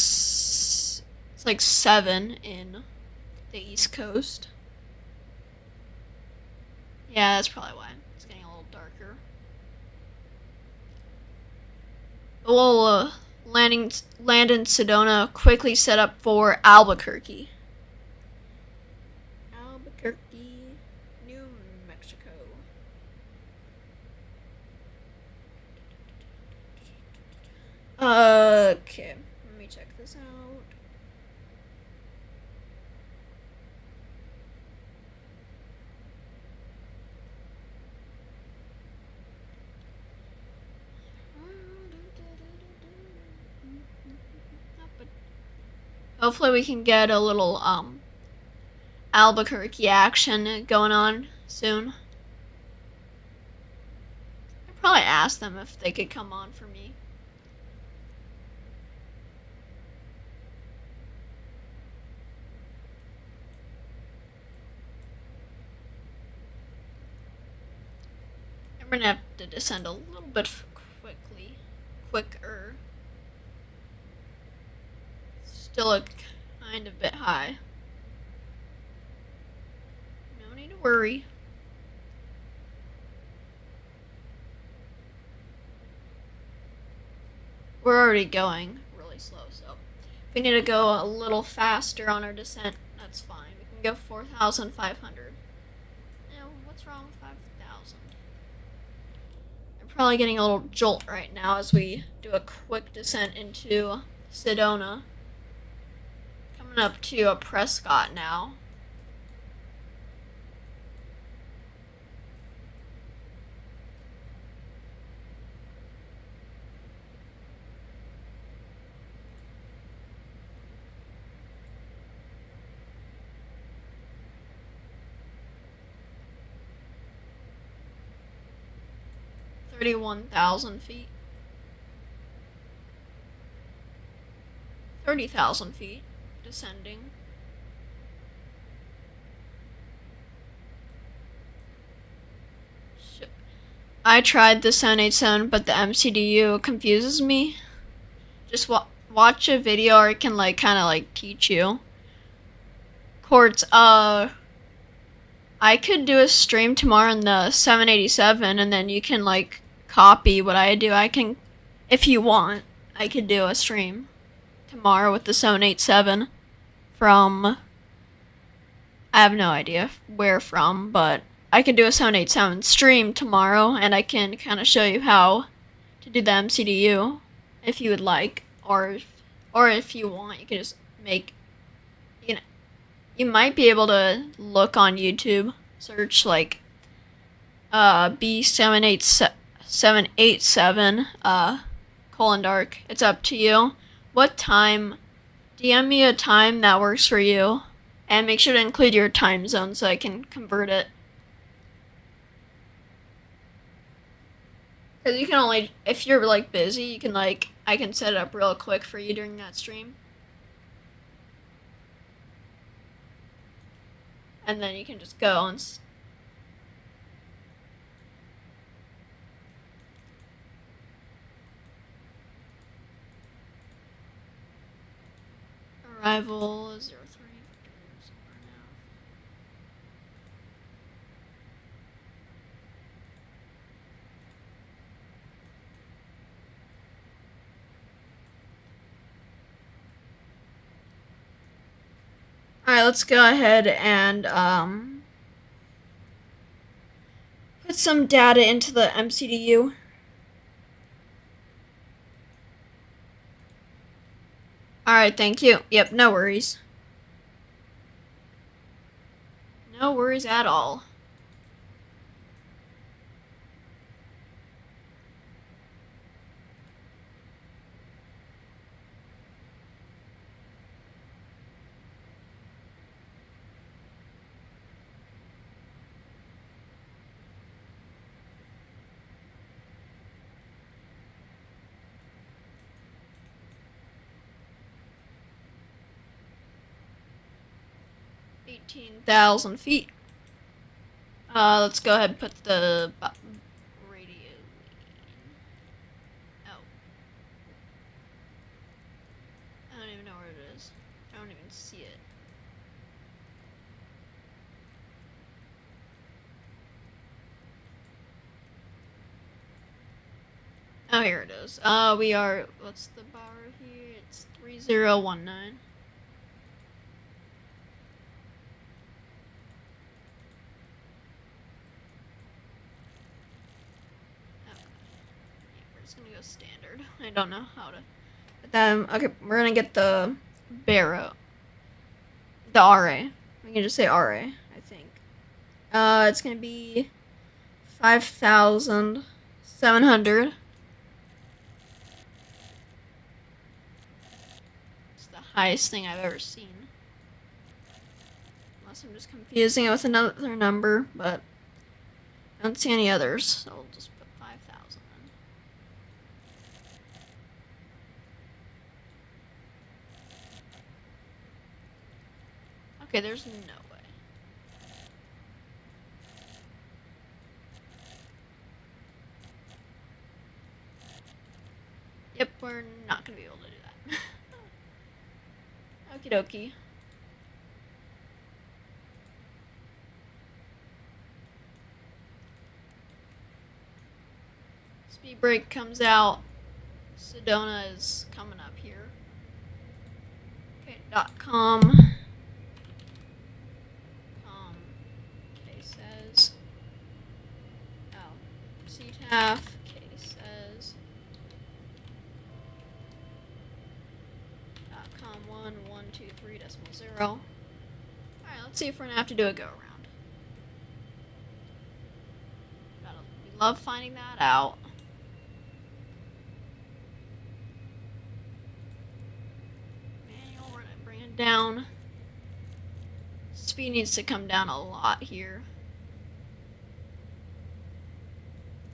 7 in the East Coast. Yeah, that's probably why it's getting a little darker. We'll land in Sedona, quickly set up for Albuquerque. Albuquerque, New Mexico. Okay, let me check this out. Hopefully we can get a little Albuquerque action going on soon. I'd probably ask them if they could come on for me. I'm gonna have to descend a little bit quicker. Still a kind of bit high. No need to worry. We're already going really slow, so if we need to go a little faster on our descent, that's fine. We can go 4,500. Now, what's wrong with 5,000? I'm probably getting a little jolt right now as we do a quick descent into Sedona. Coming up to a Prescott now. $31,000 feet. 30,000 feet. Descending. I tried the 787, but the MCDU confuses me. Just watch a video, or it can like kind of like teach you. Quartz, I could do a stream tomorrow on the 787, and then you can like copy what I do. I can, if you want, I could do a stream tomorrow with the 787 from, I have no idea where from, but I could do a 787 stream tomorrow, and I can kind of show you how to do the MCDU if you would like, or if you want, you can just make, you might be able to look on YouTube, search like B787 :dark. It's up to you. What time? DM me a time that works for you, and make sure to include your time zone so I can convert it. Because you can only, if you're like busy, you can like, I can set it up real quick for you during that stream. and then you can just go and arrival 03 somewhere now. Alright, let's go ahead and put some data into the MCDU. Alright, thank you. Yep, no worries. No worries at all. $18,000 feet. Let's go ahead and put the radio in. Oh. I don't even know where it is. I don't even see it. Oh, here it is. We are, what's the bar here? It's 3019. Gonna go standard. I don't know how to. But then, okay, we're gonna get the Barrow. The RA. We can just say RA, I think. It's gonna be 5,700. It's the highest thing I've ever seen. Unless I'm just confusing it with another number, but I don't see any others, so we'll just put 5,000 in. Okay, there's no way. Yep, we're not gonna be able to do that. Okie dokie. Speed break comes out. Sedona is coming up here. Okay, .com. SEZ. Oh, CTAF. SEZ. .com 1123.0. Alright, let's see if we're gonna have to do a go around. We love finding that out. Manual, we're gonna bring it down. Speed needs to come down a lot here.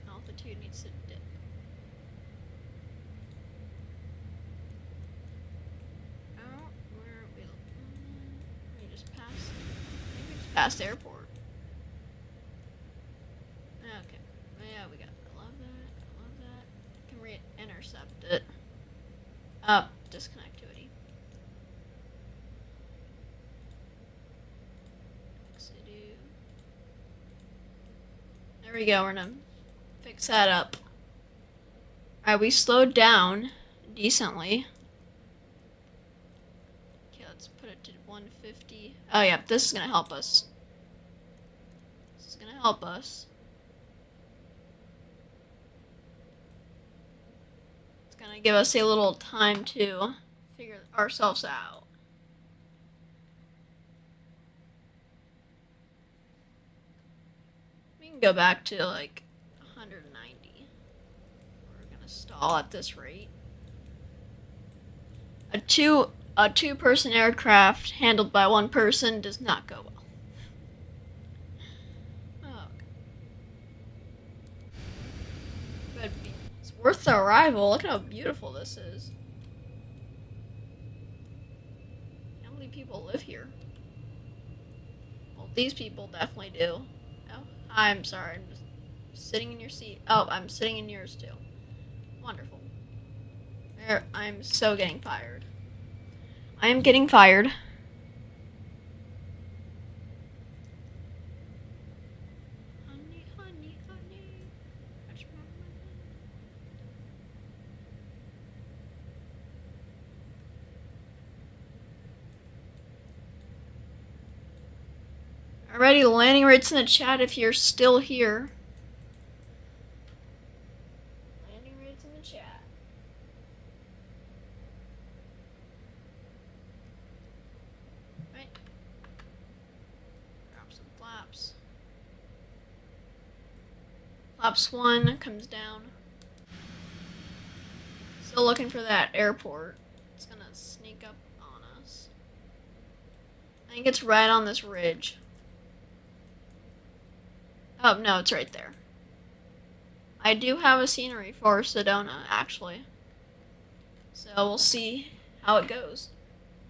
Altitude needs to dip. Oh, where are we? We just passed. Maybe we just passed the airport. Okay. Yeah, we got. I love that. I love that. Can we intercept it? Disconnectivity. There we go, we're gonna fix that up. Alright, we slowed down decently. Okay, let's put it to 150. Oh yeah, this is gonna help us. This is gonna help us. It's gonna give us a little time to figure ourselves out. Go back to like 190. We're gonna stall at this rate. A two-person aircraft handled by one person does not go well. Oh, but it's worth the arrival. Look at how beautiful this is. How many people live here? Well, Well, these people definitely do. Oh, I'm sorry. I'm just sitting in your seat. Oh, I'm sitting in yours too. Wonderful. There, I'm so getting fired. I am getting fired. Honey, honey, honey. Touch my mind. Alrighty, landing rates in the chat if you're still here. Landing rates in the chat. Right. Drop some flaps. Flaps 1 comes down. Still looking for that airport. It's gonna sneak up on us. I think it's right on this ridge. Oh, no, it's right there. I do have a scenery for Sedona, actually. So we'll see how it goes.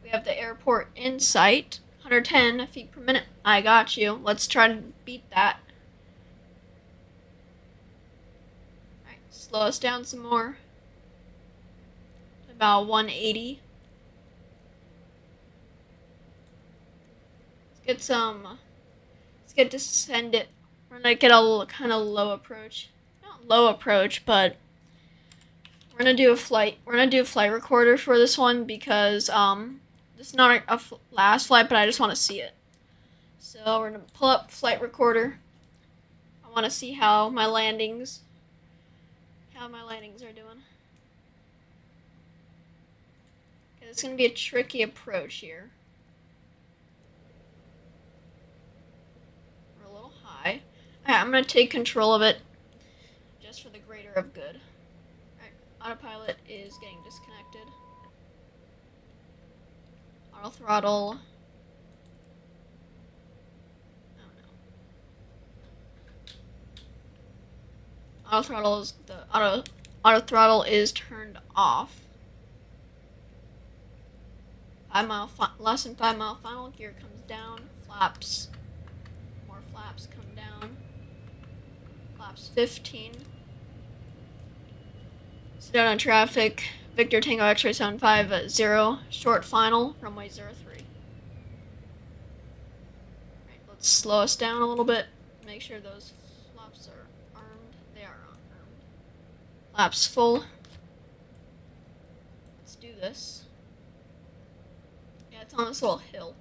We have the airport in sight. 110 feet per minute. I got you. Let's try to beat that. Alright, slow us down some more. About 180. Let's get descended. We're gonna get a kind of low approach. Not low approach, but we're gonna do a flight. We're gonna do a flight recorder for this one because this is not a last flight, but I just want to see it. So we're gonna pull up flight recorder. I want to see how my landings are doing. It's gonna be a tricky approach here. We're a little high. Alright, I'm gonna take control of it just for the greater of good. Alright, autopilot is getting disconnected. Auto throttle. Oh no. Auto throttle is turned off. Less than 5 mile final. Gear comes down. Flaps. More flaps come down. Flaps 15. Sedona traffic. Victor Tango X-ray 750. Short final. Runway 03. Alright, let's slow us down a little bit. Make sure those flaps are armed. They are armed. Flaps full. Let's do this. It's on this little hill.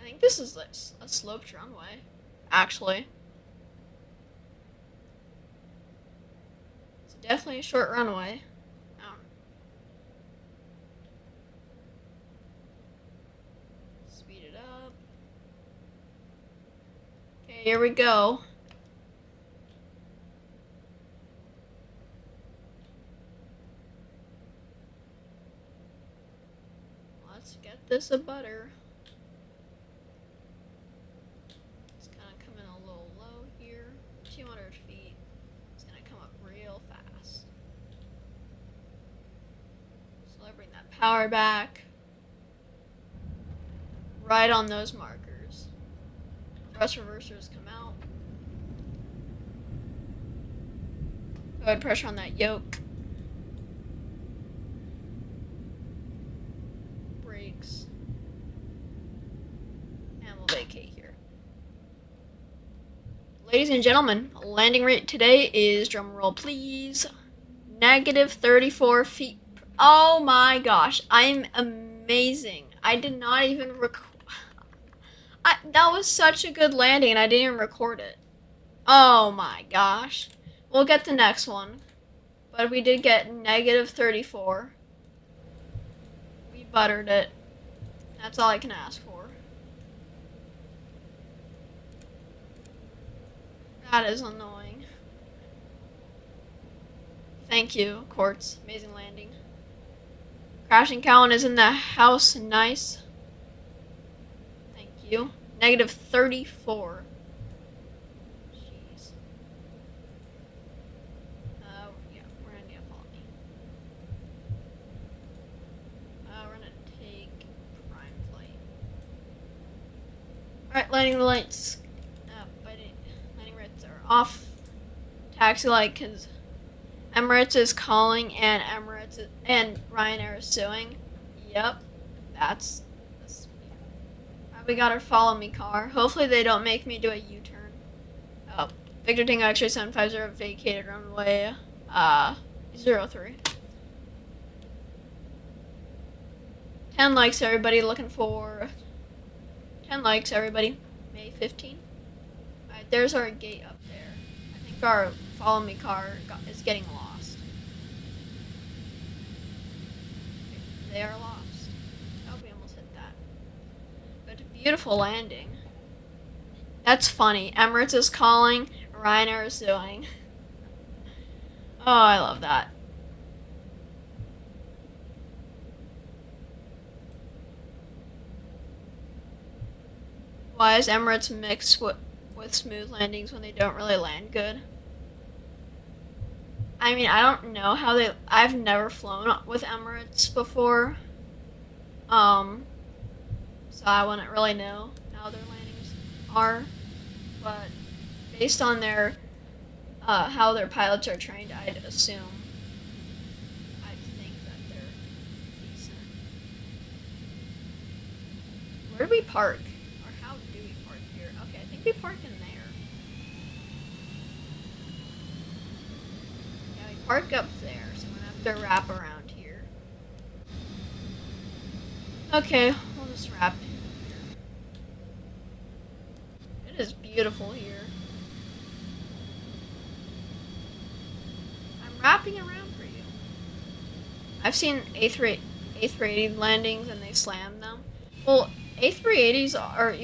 I think this is a sloped runway, actually. It's definitely a short runway. Speed it up. Okay, here we go. Let's get this a butter. It's gonna come in a little low here. 200 feet. It's gonna come up real fast. So I bring that power back. Right on those markers. Thrust reversers come out. Go ahead, pressure on that yoke. And we'll vacate here. Ladies and gentlemen, landing rate today is, drum roll please, negative 34 feet. Oh my gosh, I'm amazing. I did not even that was such a good landing and I didn't even record it. Oh my gosh. We'll get the next one. But we did get negative 34. We buttered it. That's all I can ask for. That is annoying. Thank you, Quartz. Amazing landing. Crashing Cowan is in the house. Nice. Thank you. Negative 34. Jeez. Yeah, we're gonna need to follow me. Alright, landing lights. Landing lights are off. Taxi light, because Emirates is calling and Ryanair is suing. Yep, that's we got our follow me car. Hopefully they don't make me do a U-turn. Oh, Victor Tango X-ray 750 vacated runway 03. 10 likes, everybody. Looking for 10 likes, everybody. May 15. Alright, there's our gate up there. I think our follow me car is getting lost. They are lost. Oh, we almost hit that. But a beautiful landing. That's funny. Emirates is calling, Ryanair is suing. Oh, I love that. Why is Emirates mixed with smooth landings when they don't really land good? I mean, I don't know how they... I've never flown with Emirates before. So I wouldn't really know how their landings are. But based on their... how their pilots are trained, I'd think that they're decent. Where do we park? Or how do we park here? Okay, I think we park in there. Yeah, we park up there, so we're gonna have to wrap around here. Okay, we'll just wrap here. It is beautiful here. Wrapping around for you. I've seen A380 landings and they slam them. Well, A380s are...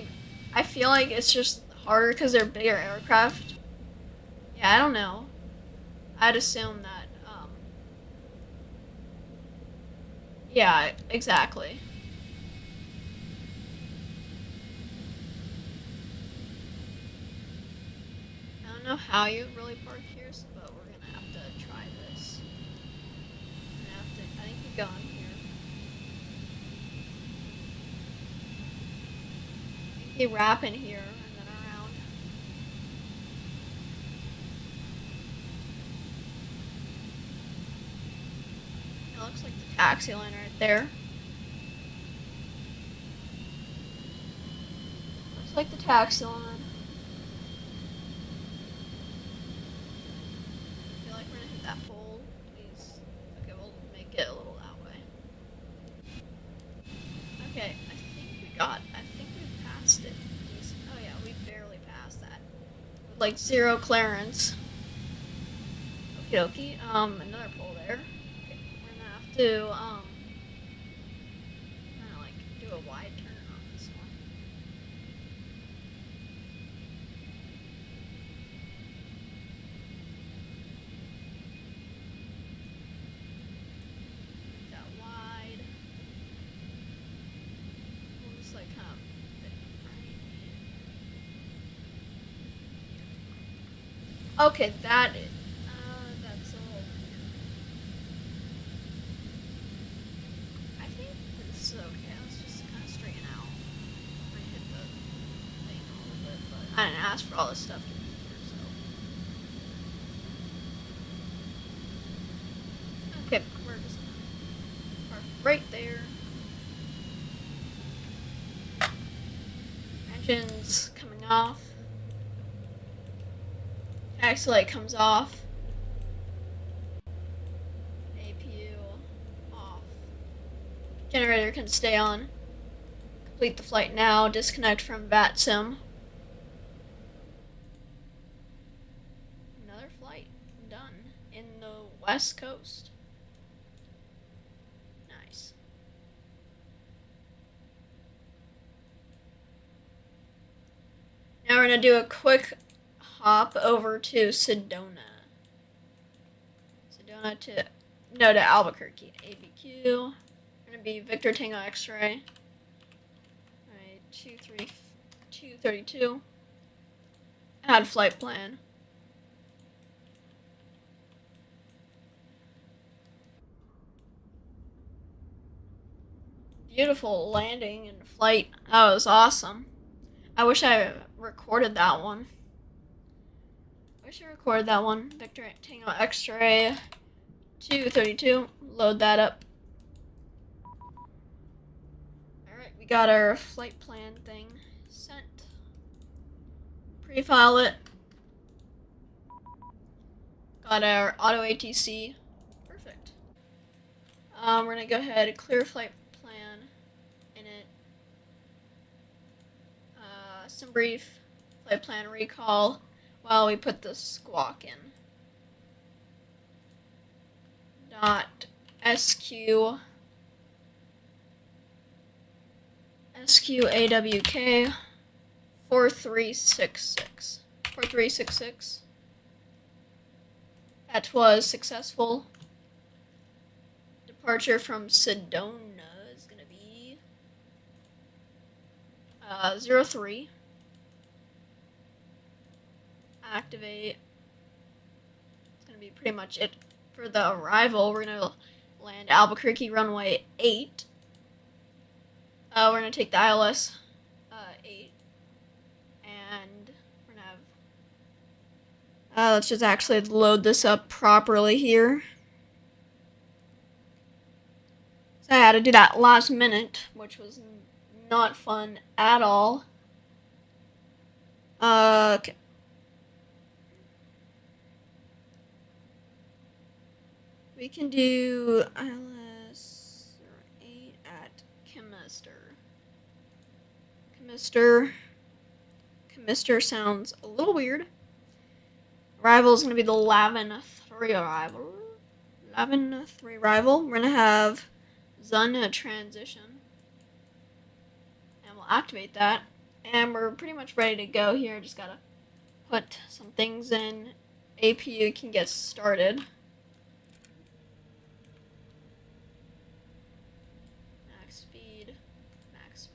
I feel like it's just harder because they're bigger aircraft. Yeah, I don't know. I'd assume that, yeah, exactly. I don't know how you really park here, but we're gonna have to try this. I think you go in here. I think you wrap in here and then around. It looks like the taxi line right there. Looks like the taxi line. That pole, please. Okay, we'll make it a little that way. Okay, I think we passed it. Oh yeah, we barely passed that. With like 0 clearance. Okie dokie. Another pole there. Okay, we're gonna have to, like, do a wide turn on this one. Okay, that's a little weird. I think this is okay. Let's just kind of straighten out. I hit the thing a little bit, but I didn't ask for all this stuff to be here, so. Okay, we're just gonna park right there. Engine's coming off. Taxi light comes off. APU off. Generator can stay on. Complete the flight now. Disconnect from VATSIM. Another flight done in the West Coast. Nice. Now we're gonna do a quick hop over to Sedona. To Albuquerque. ABQ. Gonna be Victor Tango X-ray. Alright, 232. Add flight plan. Beautiful landing and flight. That was awesome. I wish I recorded that one. Victor Tango X-ray 232. Load that up. Alright, we got our flight plan thing sent. Pre-file it. Got our auto ATC. Perfect. We're gonna go ahead and clear flight plan in it. Some brief flight plan recall while we put the squawk in. .sq SQAWK 4366. That was successful. Departure from Sedona is gonna be 03. Activate. It's gonna be pretty much it for the arrival. We're gonna land Albuquerque runway 8. We're gonna take the ILS 8, and we're gonna have. Let's just actually load this up properly here. So I had to do that last minute, which was not fun at all. Okay. We can do ILS 8 at Chemister sounds a little weird. Arrival is going to be the 11-3 arrival. 11-3 arrival. We're going to have Zun transition. And we'll activate that. And we're pretty much ready to go here. Just got to put some things in. APU can get started. Max speed. Max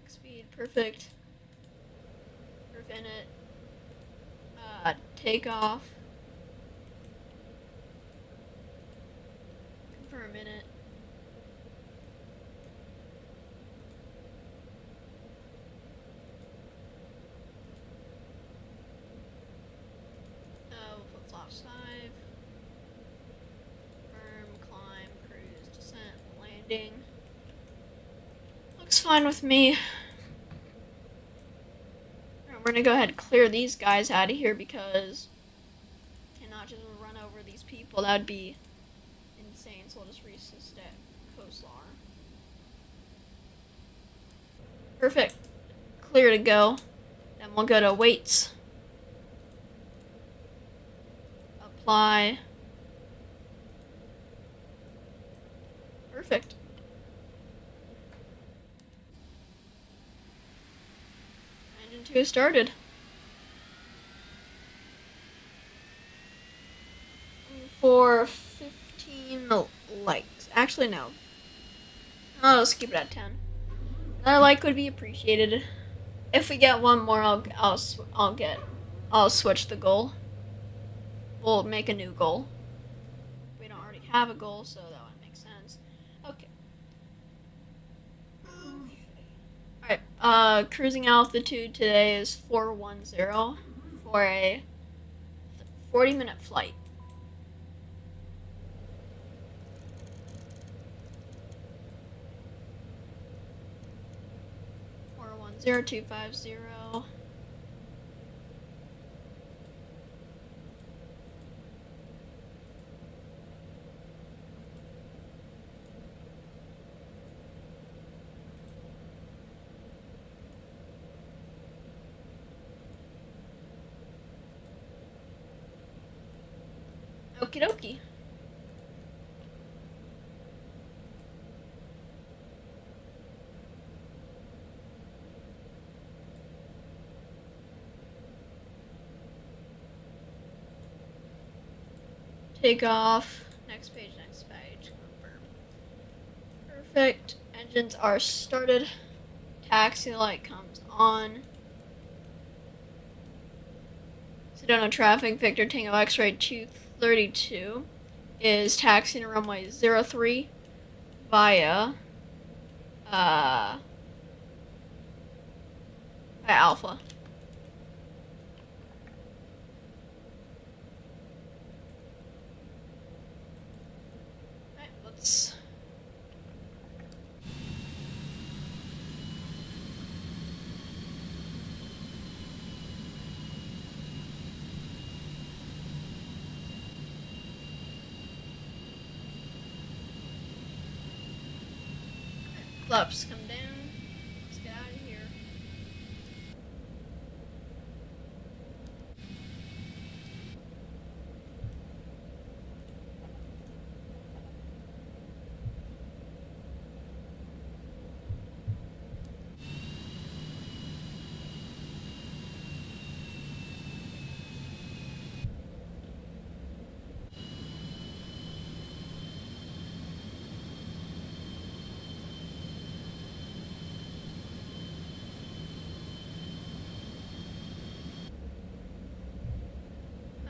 speed, perfect. Prevent it. Takeoff. Confirm in it. We'll put flaps 5. Firm, climb, cruise, descent, landing. Looks fine with me. We're gonna go ahead and clear these guys out of here because I cannot just run over these people. That would be insane. So we'll just reset coastlar. Perfect. Clear to go. Then we'll go to weights. Apply. Perfect. Engine 2 started. For 15 likes. Actually, no. Let's keep it at 10. Another like would be appreciated. If we get one more, I'll switch the goal. We'll make a new goal. We don't already have a goal, so that would make sense. Okay. Alright, cruising altitude today is 410 for a 40-minute flight. Four 250. Okie dokie. Take off. Next page. Confirm. Perfect. Engines are started. Taxi light comes on. Sedona traffic. Victor Tango X-ray 2 232 is taxiing to runway 03 via Alpha. Alright, let's flaps come down. Let's get out of here.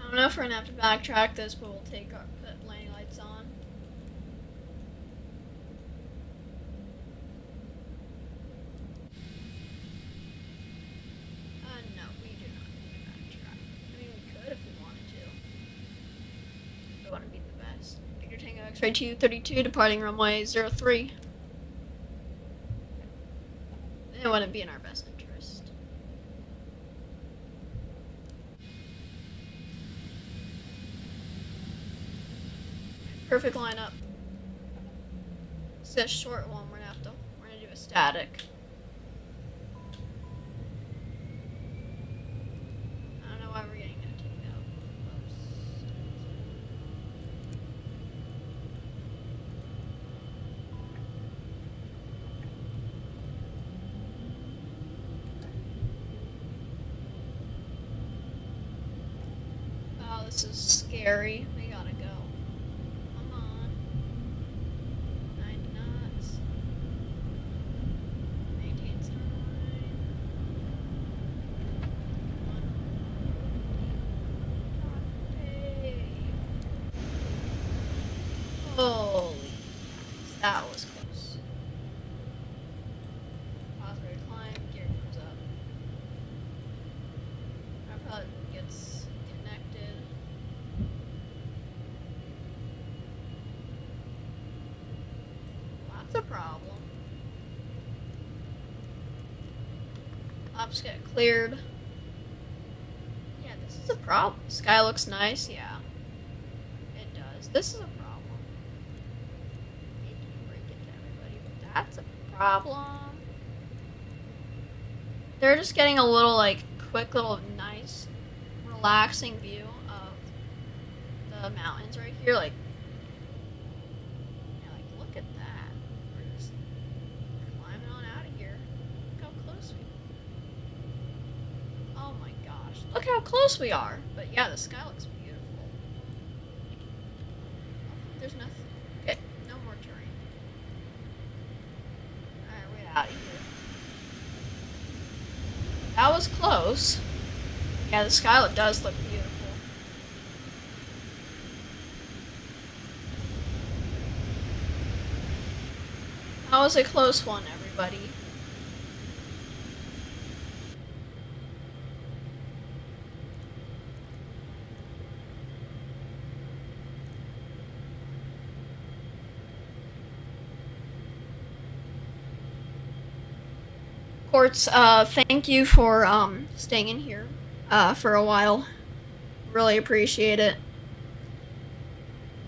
I don't know if we're gonna have to backtrack this, but we'll take our put landing lights on. No, we do not need to backtrack. I mean, we could if we wanted to. We want to be the best. Victor Tango X-ray 232 departing runway 03. It wouldn't be in our best interest. Perfect lineup. It's a short one. We're gonna do a static. I don't know why we're getting a take out. Oh, this is scary. We gotta go. Come on. 90 knots. Maintain time. Holy, that was close. Osprey climb, gear comes up. That probably gets connected. That's a problem. Ops get cleared. Yeah, this is a problem. Sky looks nice, yeah. It does. This is a problem. Hate to break it to everybody, but that's a problem. They're just getting a little, like, quick little nice, relaxing view of the mountains right here. Like, yeah, like, look at that. We're just climbing on out of here. Look how close we are. Oh my gosh. Look how close we are. But yeah, the sky looks beautiful. There's nothing. Okay, no more terrain. Alright, we're out of here. That was close. Yeah, the sky does look beautiful. That was a close one, everybody. Quartz, thank you for staying in here for a while. Really appreciate it.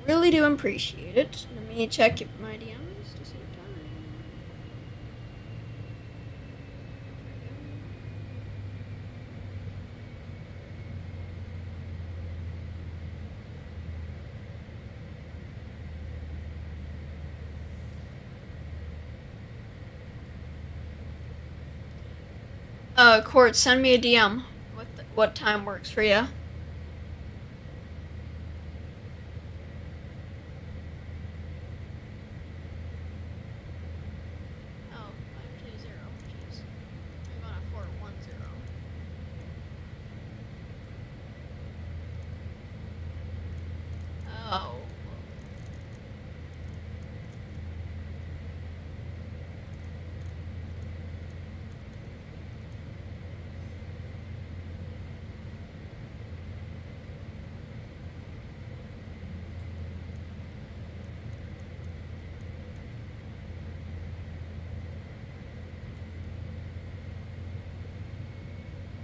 Really do appreciate it. Let me check my DMs to see what time. Quartz, send me a DM. What time works for you? Oh, 520. Jeez. I'm going to 410.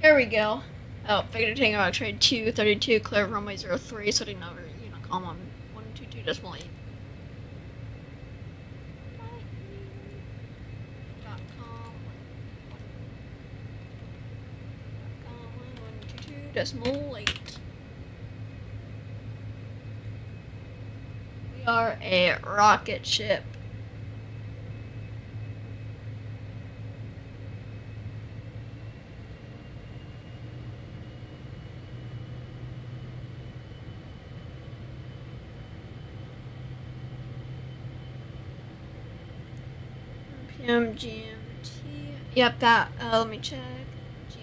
There we go. Oh, Victor Tango X-ray 232, clear runway 03, setting over Unicom on 122.8. .8. We are a rocket ship. PM GMT. Yep, that. Let me check. GMT.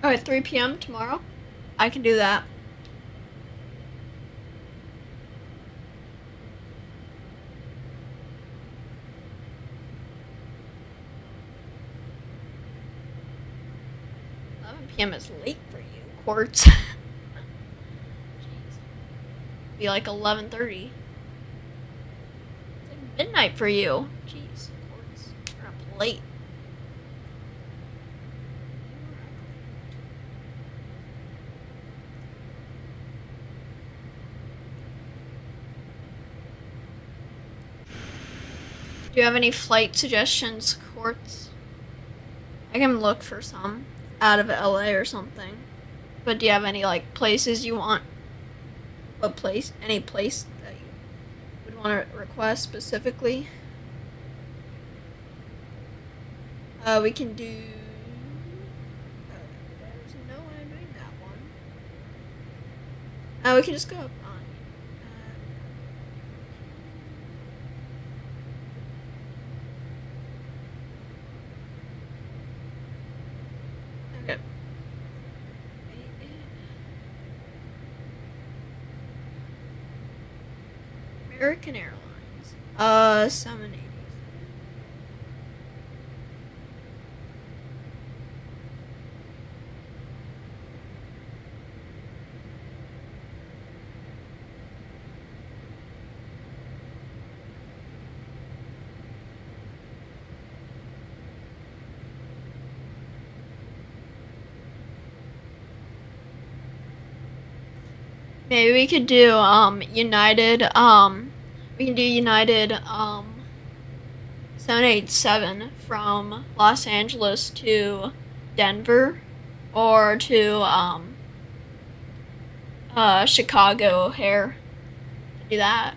Alright, 3 p.m. tomorrow. I can do that. PM is late for you, Quartz. Be like 11:30. It's like midnight for you. Jeez, Quartz, you're up late. Do you have any flight suggestions, Quartz? I can look for some out of LA or something. But do you have any like places you want? What place? Any place that you would want to request specifically? We can do. There's no way I'm doing that one. We can just go up on. Okay. American Airlines. 780. Maybe we could do United we can do United 787 from Los Angeles to Denver or to Chicago O'Hare. Do that.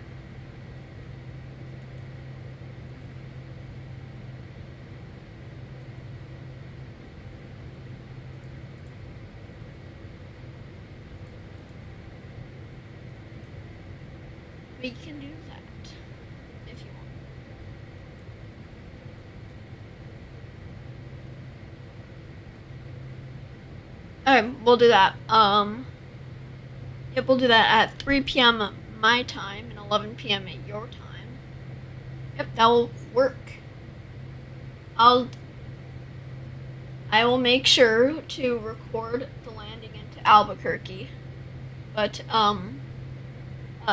We can do that if you want. Alright, we'll do that. Yep, we'll do that at 3 p.m. my time and 11 p.m. at your time. Yep, that will work. I will make sure to record the landing into Albuquerque. But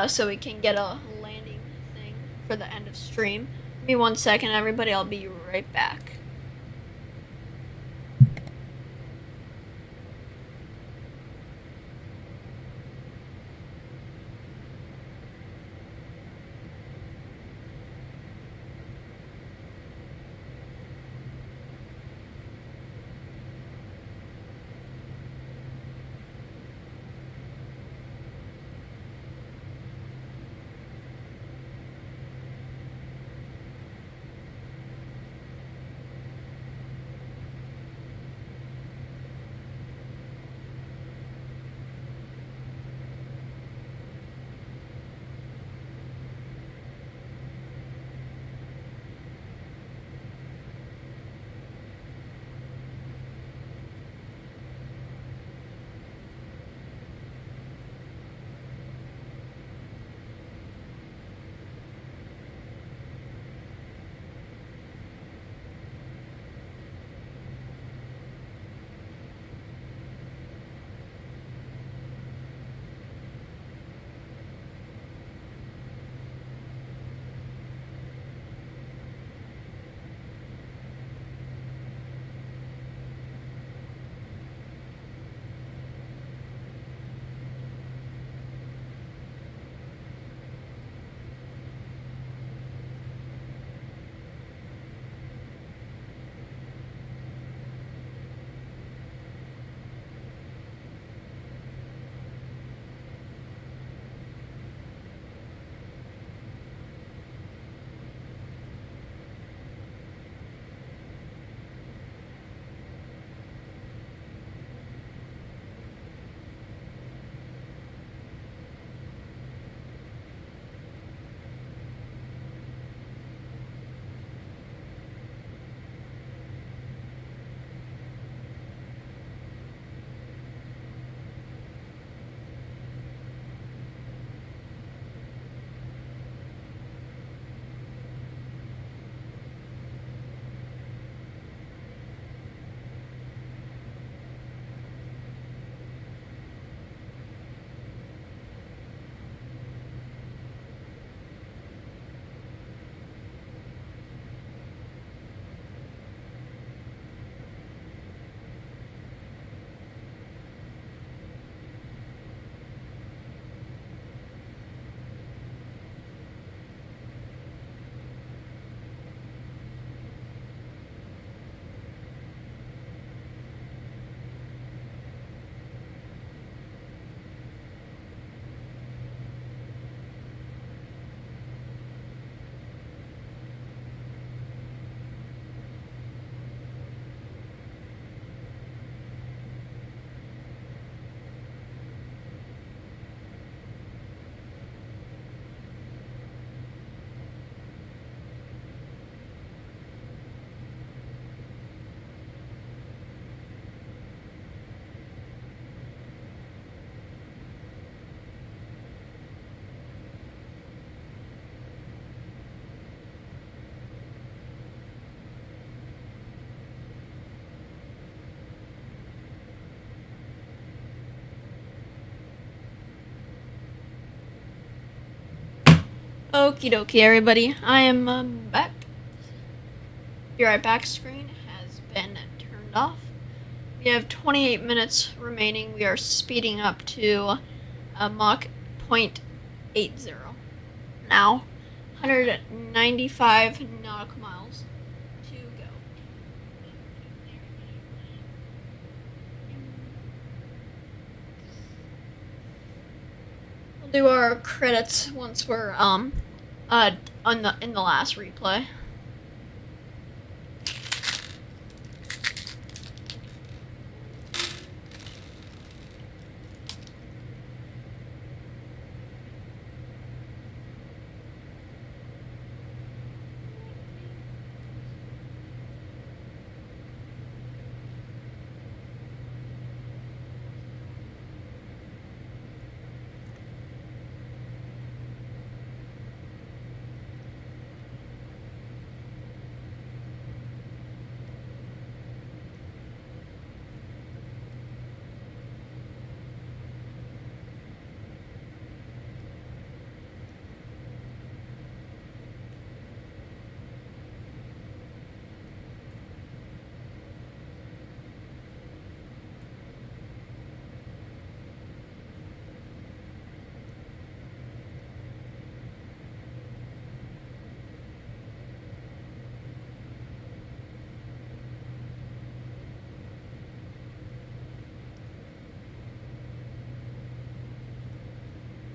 so we can get a landing thing for the end of stream. Give me 1 second, everybody. I'll be right back. Okie dokie, everybody. I am back. Be right back screen has been turned off. We have 28 minutes remaining. We are speeding up to Mach 0.80 now. 195 nautical miles to go. We'll do our credits once we're in the last replay.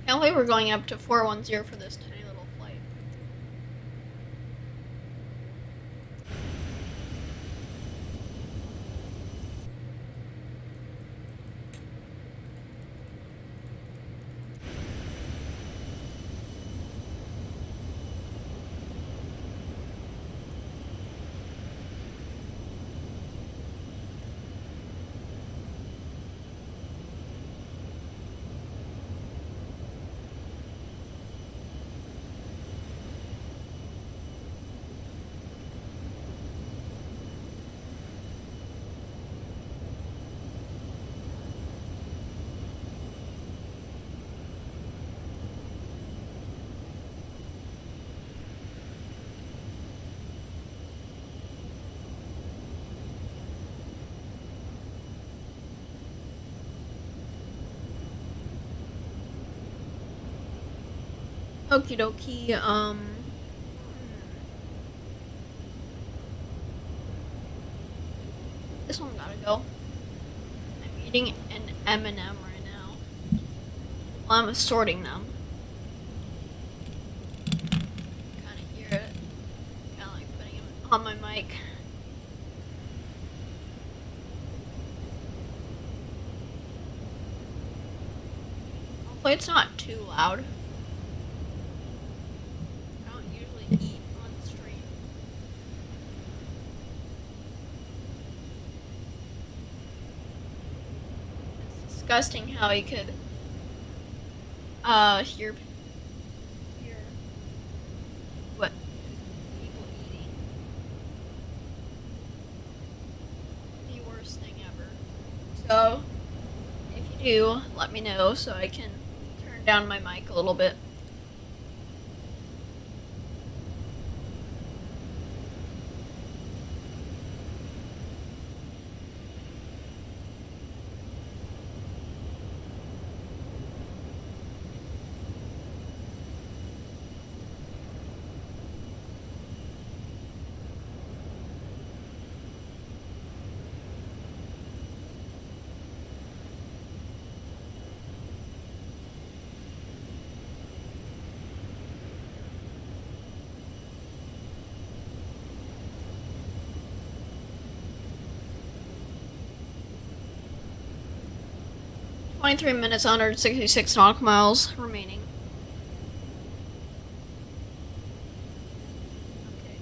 Can't believe we're going up to 410 for this tiny little flight. Okie dokie, this one gotta go. I'm eating an M&M right now. While I'm sorting them. Kinda hear it. Kinda like putting it on my mic. Hopefully it's not too loud. I don't usually eat on stream. It's disgusting how you could hear what people eating. The worst thing ever. So if you do, let me know so I can turn down my mic a little bit. .23 minutes, 166 nautical miles remaining. Okay.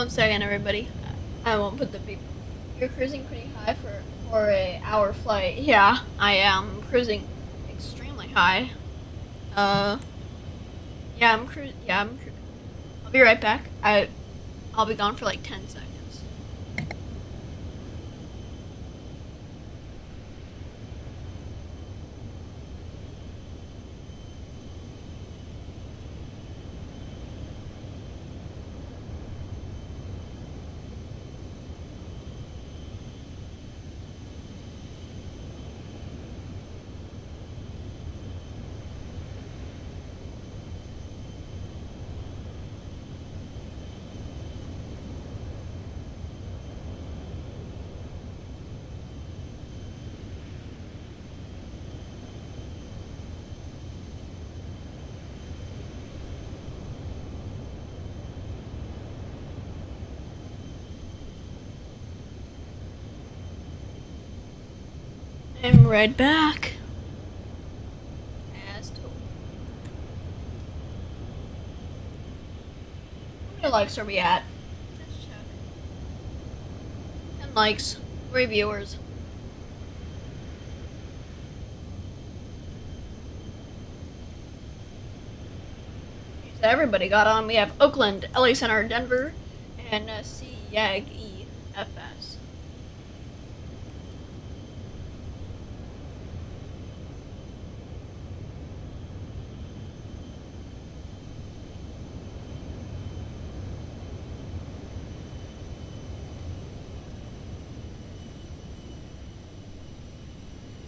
1 second, everybody. I won't put the beep. You're cruising pretty high for a hour flight. Yeah, I am cruising extremely high. Yeah, I'm cruising. I'll be right back. I'll be gone for like 10 seconds. I'm right back. As told. How many likes are we at? Let's check. 10 likes, 3 viewers. Everybody got on. We have Oakland, LA Center, Denver, and CEFS.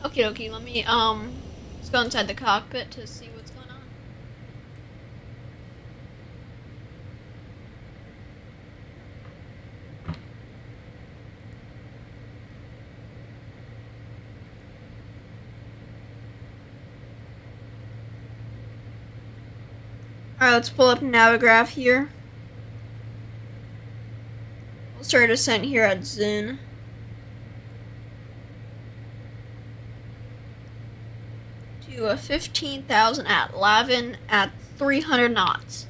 Okie dokie, let me let's go inside the cockpit to see what's going on. Alright, let's pull up Navigraph here. We'll start descent here at Zun. To a 15,000 at Lavin at 300 knots.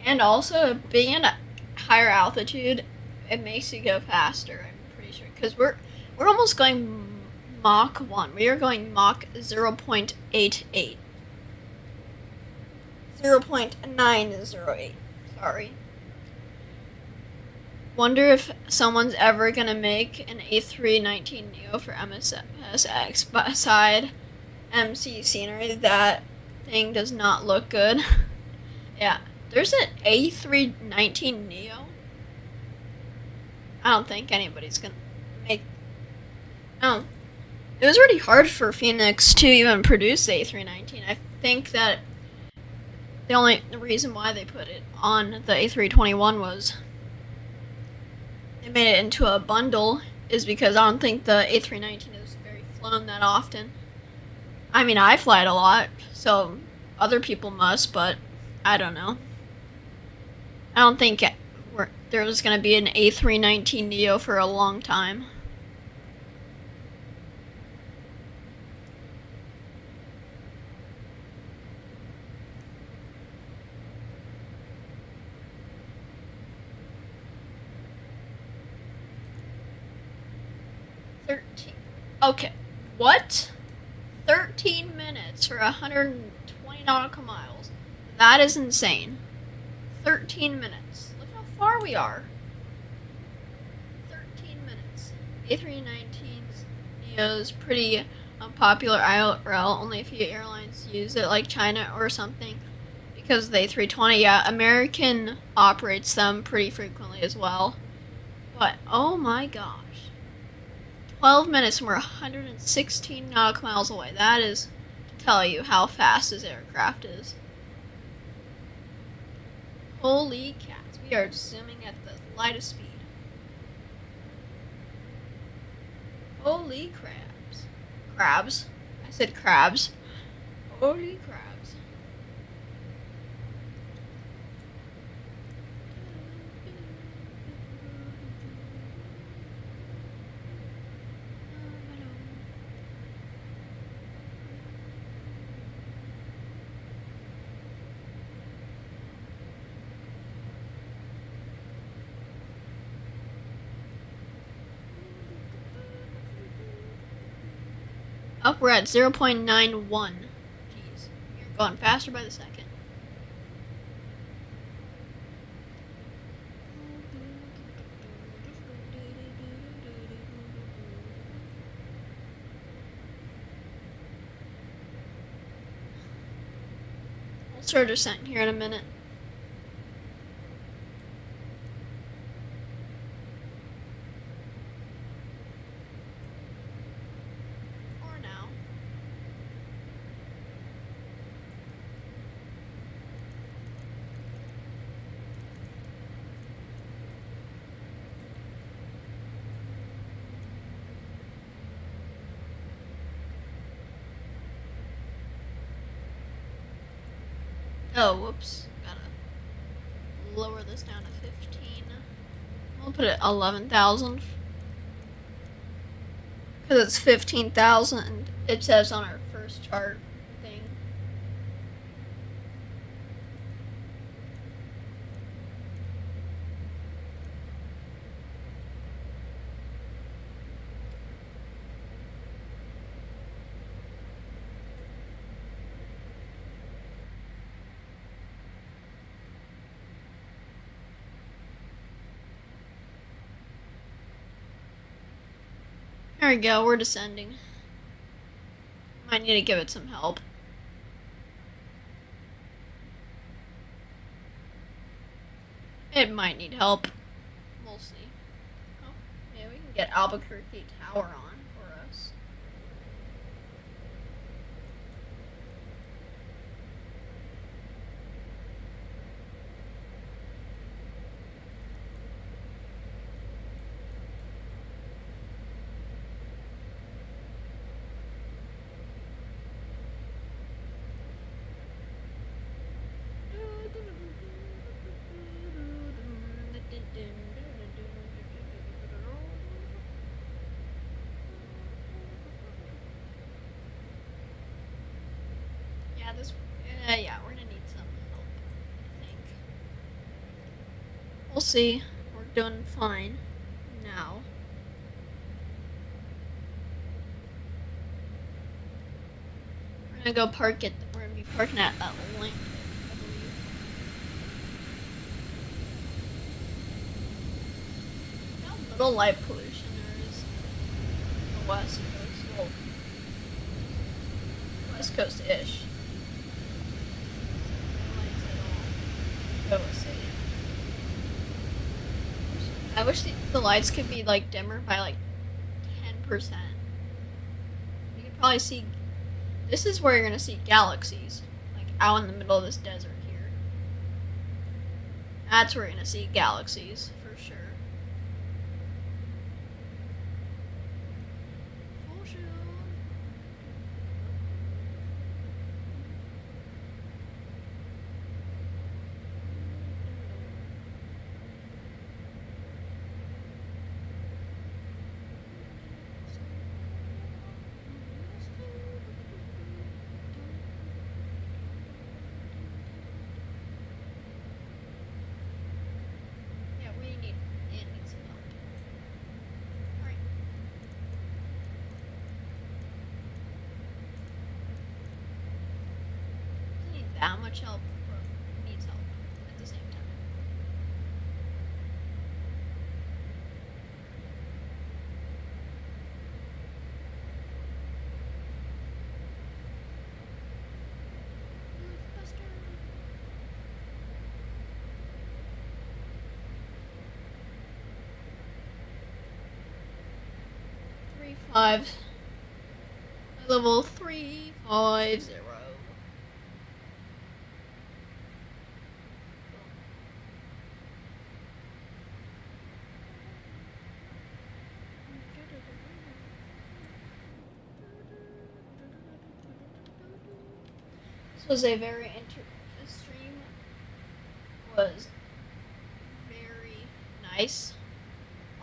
And also, being at a higher altitude, it makes you go faster, I'm pretty sure. Because we're almost going Mach 1. We are going Mach 0.88. 0.908. Sorry. Wonder if someone's ever gonna make an A319 Neo for MSFS beside MC scenery. That thing does not look good. Yeah, there's an A319 Neo. I don't think anybody's gonna make. Oh, it was already hard for Phoenix to even produce the A319. I think that the only reason why they put it on the A321 was they made it into a bundle is because I don't think the A319 is very flown that often. I mean, I fly it a lot, so other people must, but I don't know. I don't think there's going to be an A319 Neo for a long time. Okay, what? 13 minutes for 120 nautical miles. That is insane. 13 minutes. Look how far we are. 13 minutes. A319's Neo is pretty unpopular IRL. Only a few airlines use it, like China or something. Because the A320, yeah, American operates them pretty frequently as well. But, oh my gosh. 12 minutes and we're 116 nautical miles away. That is to tell you how fast this aircraft is. Holy cats. We are zooming at the lightest speed. Holy crabs. Crabs? I said crabs. Holy crabs. Up, we're at 0.91. Jeez, you're going faster by the second. We'll start descent here in a minute. Or now. Oh, whoops. Gotta lower this down to 15. We'll put it 11,000. Because it's 15,000. It says on our first chart thing. There we go, we're descending. Might need to give it some help. It might need help. We'll see. Oh, yeah, we can get Albuquerque Tower on for us. Yeah, we're gonna need some help, I think. We'll see. We're doing fine now. We're gonna go park it. We're gonna be parking at that link, I believe. How little light pollution there is on the West Coast. Well, West Coast-ish. I wish the lights could be like dimmer by like 10%. You could probably see. This is where you're gonna see galaxies, like out in the middle of this desert here. That's where you're gonna see galaxies for sure. For sure. That much help or needs help at the same time. Buster. 3-5. Level 350. This was a very this stream was very nice.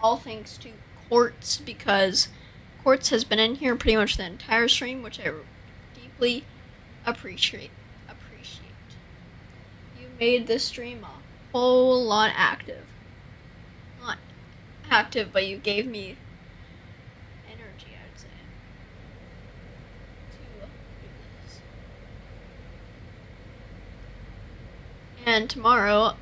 All thanks to Quartz, because Quartz has been in here pretty much the entire stream, which I deeply appreciate. You made this stream a whole lot active. Not active, but you gave me energy, I'd say. And tomorrow,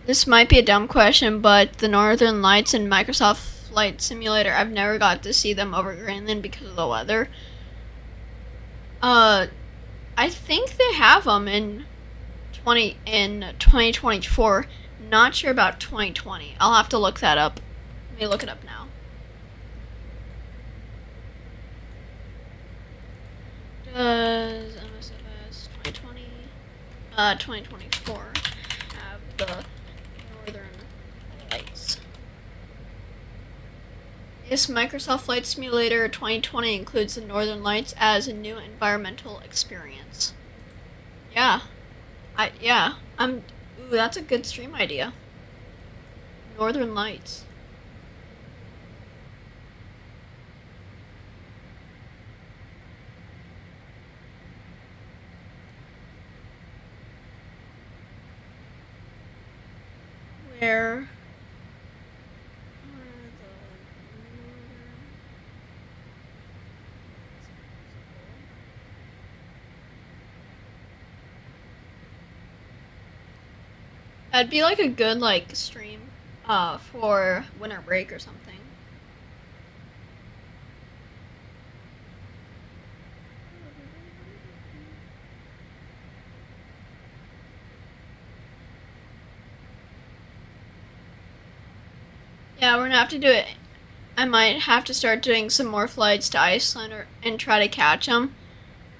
this might be a dumb question, but the Northern Lights in Microsoft Flight Simulator, I've never got to see them over Greenland because of the weather. I think they have them in 2024. Not sure about 2020. I'll have to look that up. Let me look it up now. Does MSFS 2020, 2024 have the Northern Lights? Yes, Microsoft Flight Simulator 2020 includes the Northern Lights as a new environmental experience. Yeah. Ooh, that's a good stream idea. Northern Lights. Where are the That'd be like a good like stream for winter break or something. Yeah, we're gonna have to do it. I might have to start doing some more flights to Iceland and try to catch them.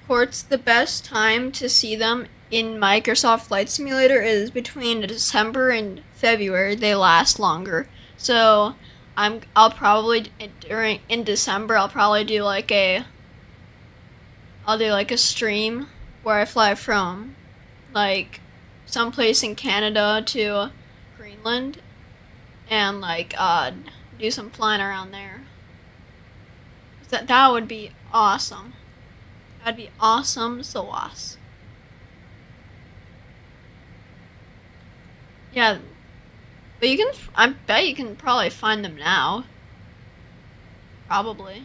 Of course, the best time to see them in Microsoft Flight Simulator is between December and February. They last longer. So I'll probably in December I'll probably do like a stream where I fly from like someplace in Canada to Greenland and like do some flying around there. That would be awesome. That'd be awesome sauce. Yeah, but I bet you can probably find them now. Probably.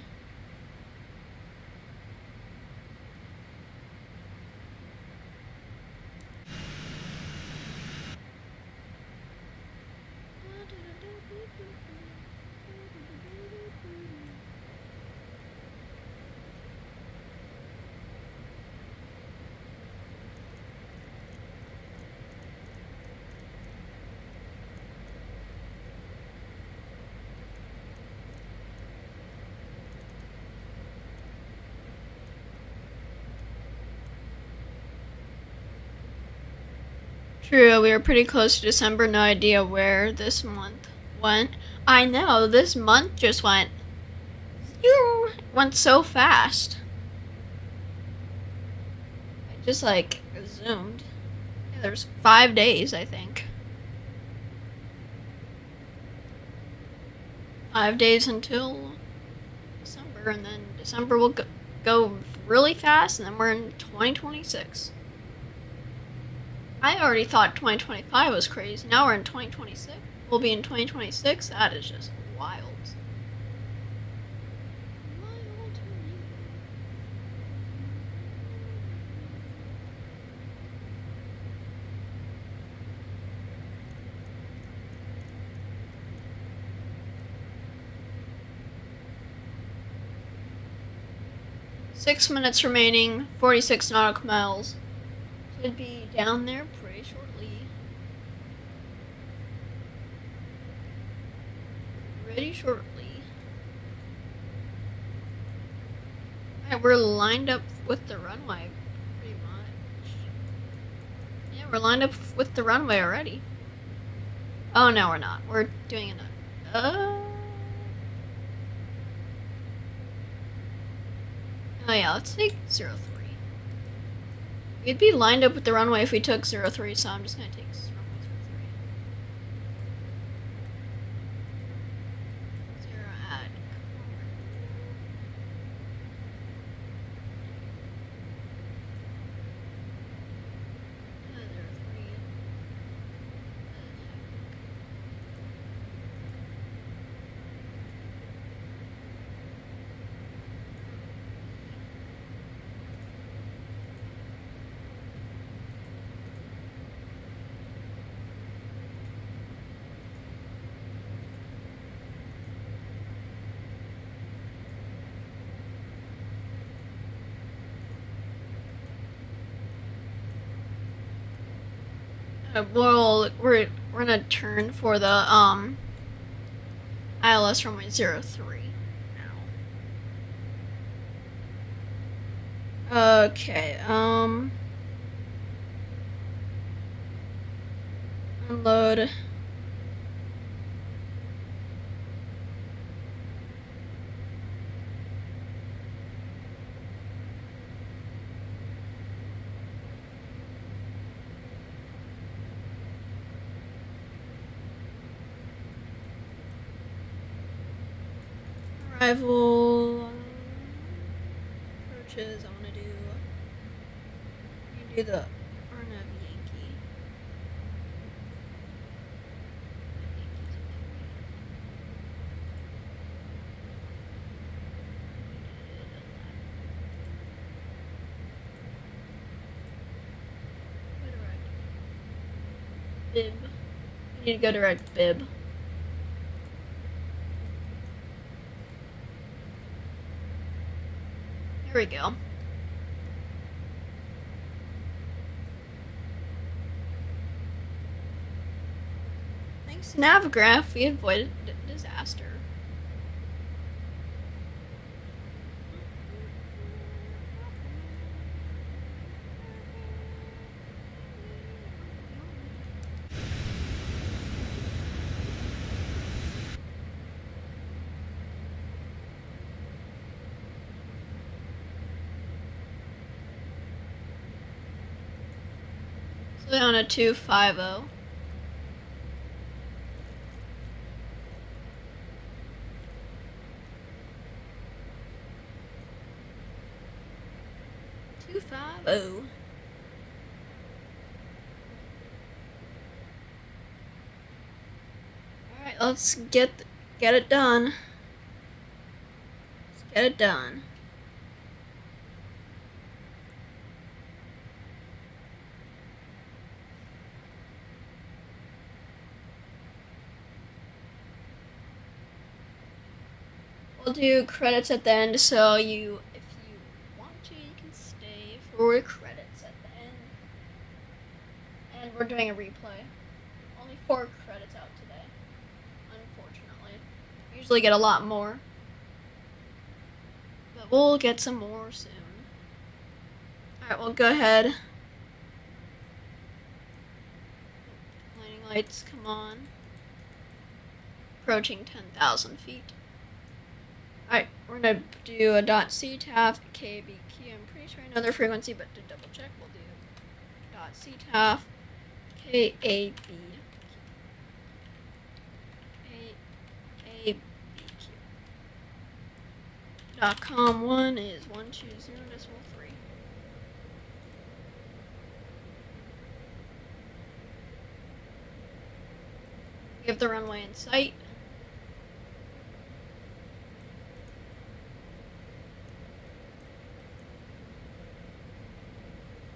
True, we were pretty close to December, no idea where this month went. I know, this month just went so fast. I just like zoomed. Yeah, there's 5 days, I think. 5 days until December, and then December will go really fast, and then we're in 2026. I already thought 2025 was crazy. Now we're in 2026. We'll be in 2026. That is just wild. Wild to me. Six minutes remaining. 46 nautical miles. Should be down there pretty shortly. Alright, we're lined up with the runway, pretty much. Yeah, we're lined up with the runway already. Oh, no, we're not. We're doing it. Oh, yeah, let's take 03. We'd be lined up with the runway if we took 03, so I'm just gonna take runway 03. 0 at 03. Well, we're gonna turn for the ILS runway 03 now. Okay, unload. Arrival approaches. I want to do the Arnav Yankee. Bib. We need to go direct bib. Here we go. Thanks to Navgraph, we avoided disaster. Sedona 250. Alright, let's get it done. Let's get it done. We'll do credits at the end, so if you want to, you can stay for credits at the end. And we're doing a replay. Only 4 credits out today, unfortunately. Usually get a lot more. But we'll get some more soon. Alright, we'll go ahead. Lighting lights, come on. Approaching 10,000 feet. Alright, we're gonna do a .ctaf KBQ. I'm pretty sure I know their frequency, but to double check, we'll do .ctaf KAB .com 1 is 120.3. We have the runway in sight.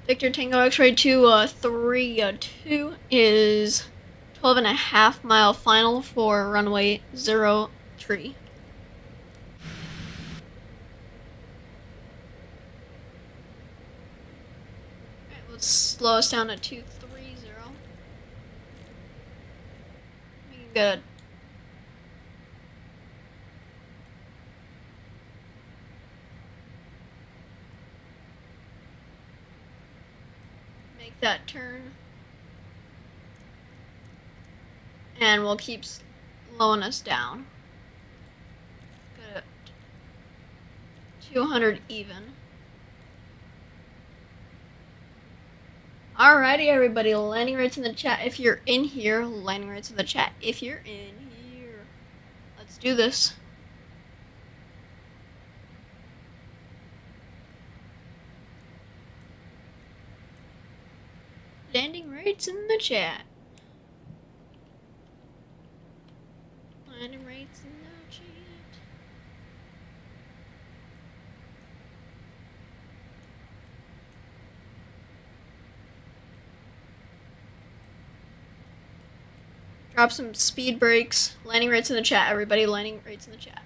Victor Tango X-Ray 232 is 12.5 mile final for runway 03. Alright, let's slow us down to 230. Good. Make that turn. And we'll keep slowing us down. Good. 200 even. Alrighty, everybody, landing rates in the chat if you're in here. Landing rates in the chat if you're in here. Let's do this. Landing rates in the chat. Landing rates in the chat. Drop some speed brakes. Landing rates in the chat, everybody. Landing rates in the chat.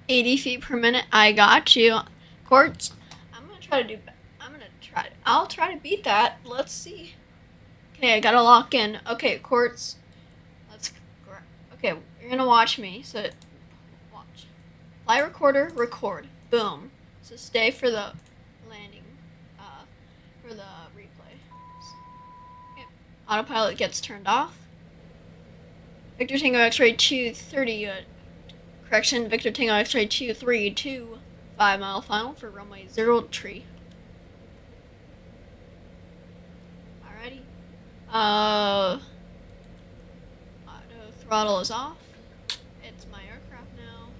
80 feet per minute. I got you. Quartz, I'll try to beat that. Let's see. Okay, I gotta lock in. Okay, Quartz. Okay, you're gonna watch me. So, watch. Fly recorder, record. Boom. So stay for the landing. For the replay. Okay. Autopilot gets turned off. Victor Tango X-ray 230. Correction, Victor Tango X-ray 232. 5 mile final for runway 03. Alrighty. Auto throttle is off. It's my aircraft now.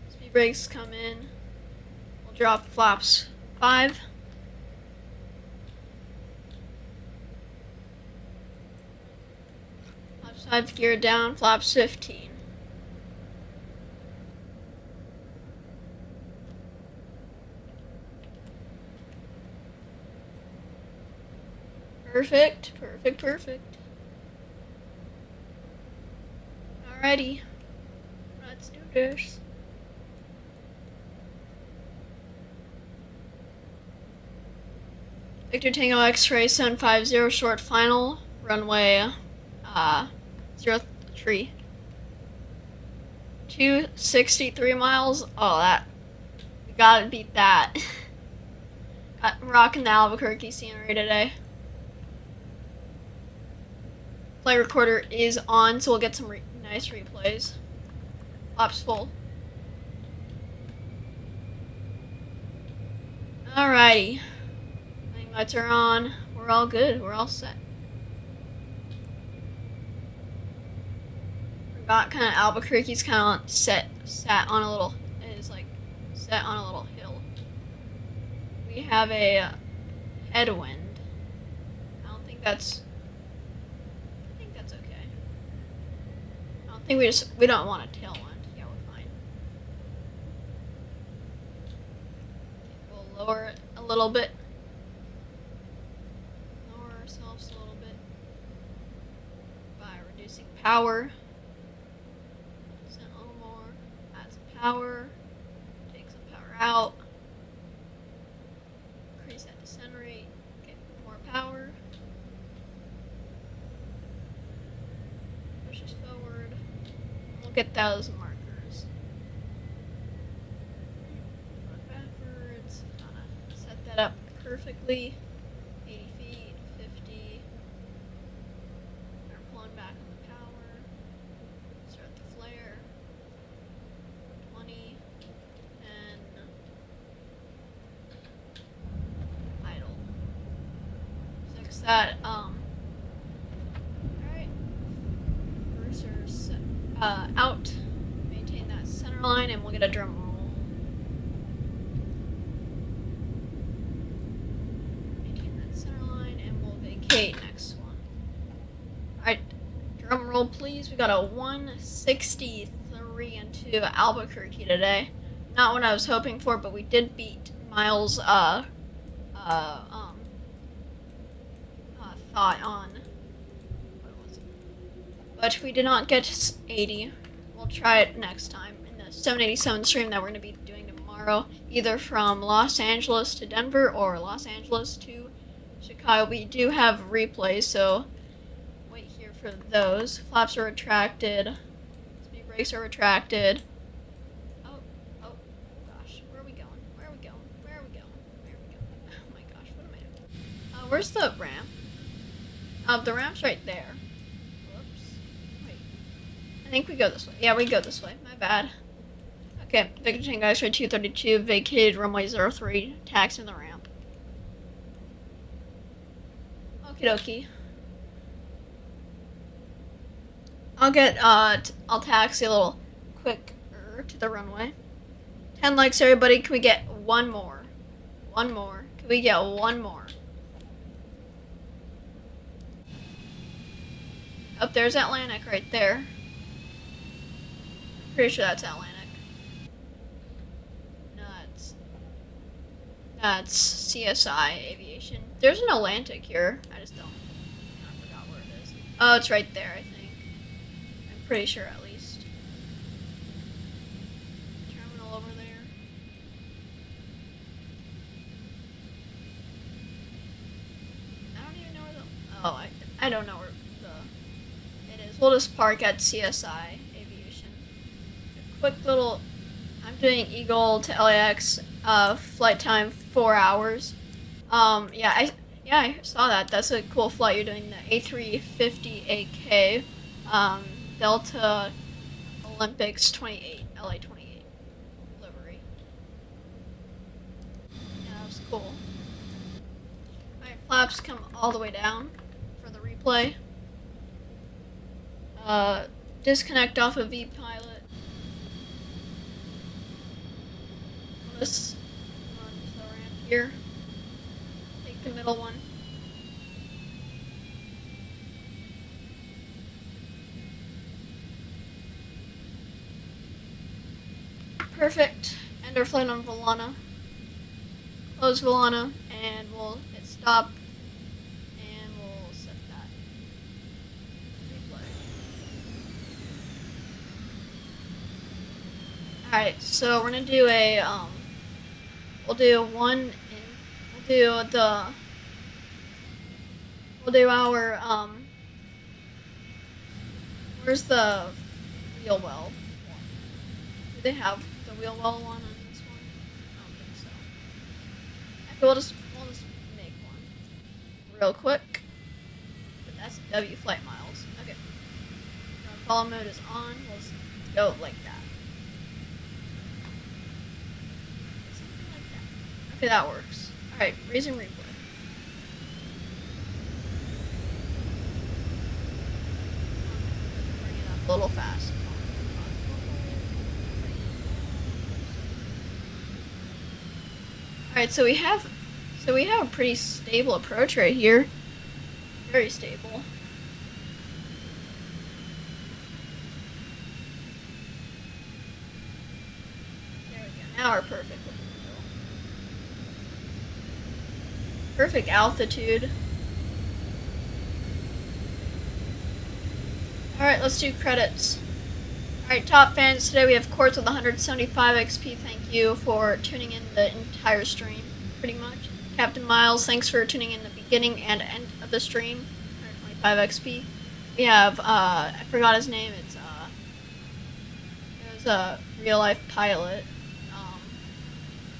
Speed brakes come in. We'll drop flaps 5. Flaps 5 gear down, flaps 15. Perfect, perfect, perfect. Alrighty. Let's do this. Victor Tango X-ray 750 short final, runway 03. 263 miles. Oh, that. We gotta beat that. I'm rocking the Albuquerque scenery today. Flight recorder is on, so we'll get some nice replays. Flaps full. Alrighty. Landing lights are on. We're all good. We're all set. Forgot kind of Albuquerque's kind of sat on a little hill. We have a headwind. I think that's okay. I don't think we don't want a tailwind. Yeah, we're fine. We'll lower it a little bit. Lower ourselves a little bit by reducing power. Send a little more. Add some power. Take some power out. Increase that descent rate. Get more power. Push us forward. We'll get those markers. Front backwards. Set that up perfectly. 80 feet, 50. We're pulling back on the power. Start the flare. 20. And idle. Fix that. Alright. Cursor set, out. Maintain that center line, and we'll get a drum roll. Maintain that center line, and we'll vacate next one. Alright. Drum roll, please. We got a 163 into Albuquerque today. Not what I was hoping for, but we did beat Miles' thought on. What was it? But we did not get 80. We'll try it next time in the 787 stream that we're going to be doing tomorrow, either from Los Angeles to Denver or Los Angeles to Chicago. We do have replays, so wait here for those. Flaps are retracted. Speed brakes are retracted. Oh gosh. Where are we going? Where are we going? Where are we going? Where are we going? Oh my gosh, what am I doing? Where's the ramp? The ramp's right there. Whoops. Wait. I think we go this way. Yeah, we go this way. My bad. Okay, Victor Tango X-ray 232, vacated runway 03, taxi the ramp. Okie dokie. I'll taxi a little quicker to the runway. 10 likes, everybody. Can we get one more? One more. Can we get one more? Up there's Atlantic right there. Pretty sure that's Atlantic. No, that's CSI Aviation. There's an Atlantic here. I forgot where it is. Oh, it's right there, I think. I'm pretty sure, at least. Terminal over there. I don't even know where the... Oh, I don't know where it is. We'll just park at CSI Aviation. A quick little... I'm doing Eagle to LAX, flight time 4 hours. Yeah, I saw that. That's a cool flight. You're doing the A350AK, Delta Olympics 28, LA 28 livery. Yeah, that was cool. Alright, flaps come all the way down for the replay. Disconnect off of V-Pilot. This run the ramp here. Take the middle one. Perfect. End our flight on Volana. Close Volana, and we'll hit stop, and we'll set that replay. Alright, so we're gonna do a, we'll do our, where's the wheel well one? Do they have the wheel well one on this one? I don't think so. Okay, we'll just make one real quick. But that's W flight miles. Okay. Follow mode is on. Let's go like that. Something like that. Okay, that works. Alright, raise and replay. Bring it up a little fast. Alright, so we have a pretty stable approach right here. Very stable. There we go. Now we're perfect. Perfect altitude. Alright, let's do credits. Alright, top fans, today we have Quartz with 175 XP. Thank you for tuning in the entire stream, pretty much. Captain Miles, thanks for tuning in the beginning and end of the stream. 125 XP. We have, I forgot his name, it was a real life pilot.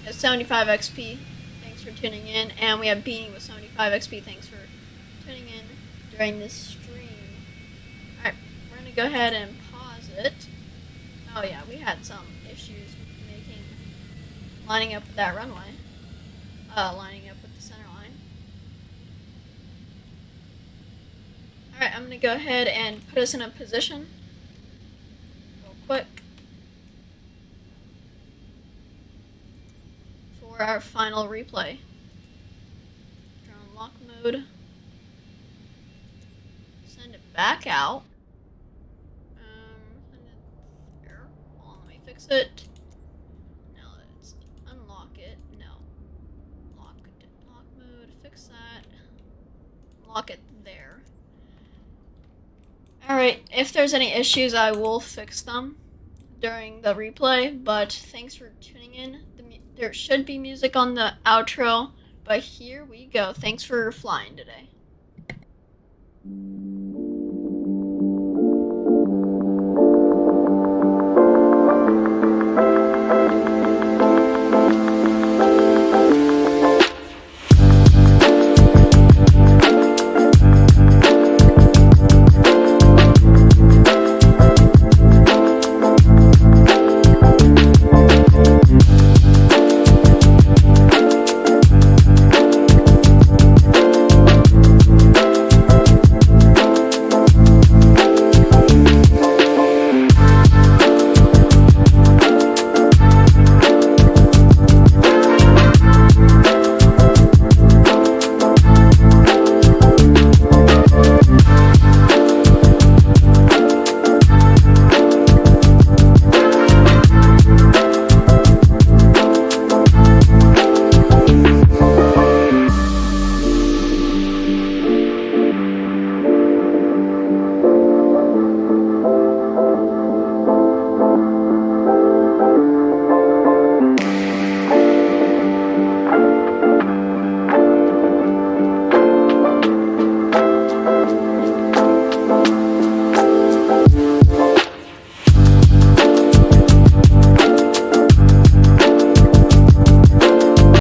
At 75 XP, thanks for tuning in. And we have Beanie with 75 XP, thanks for tuning in during this stream. Alright, we're gonna go ahead and pause it. Oh yeah, we had some issues lining up with that runway. Lining up with the center line. Alright, I'm gonna go ahead and put us in a position real quick for our final replay. Drone lock mode. Send it back out. Send it there. Hold on, let me fix it. Now let's unlock it. No. Lock mode. Fix that. Lock it there. Alright, if there's any issues, I will fix them during the replay, but thanks for tuning in. There should be music on the outro, but here we go. Thanks for flying today.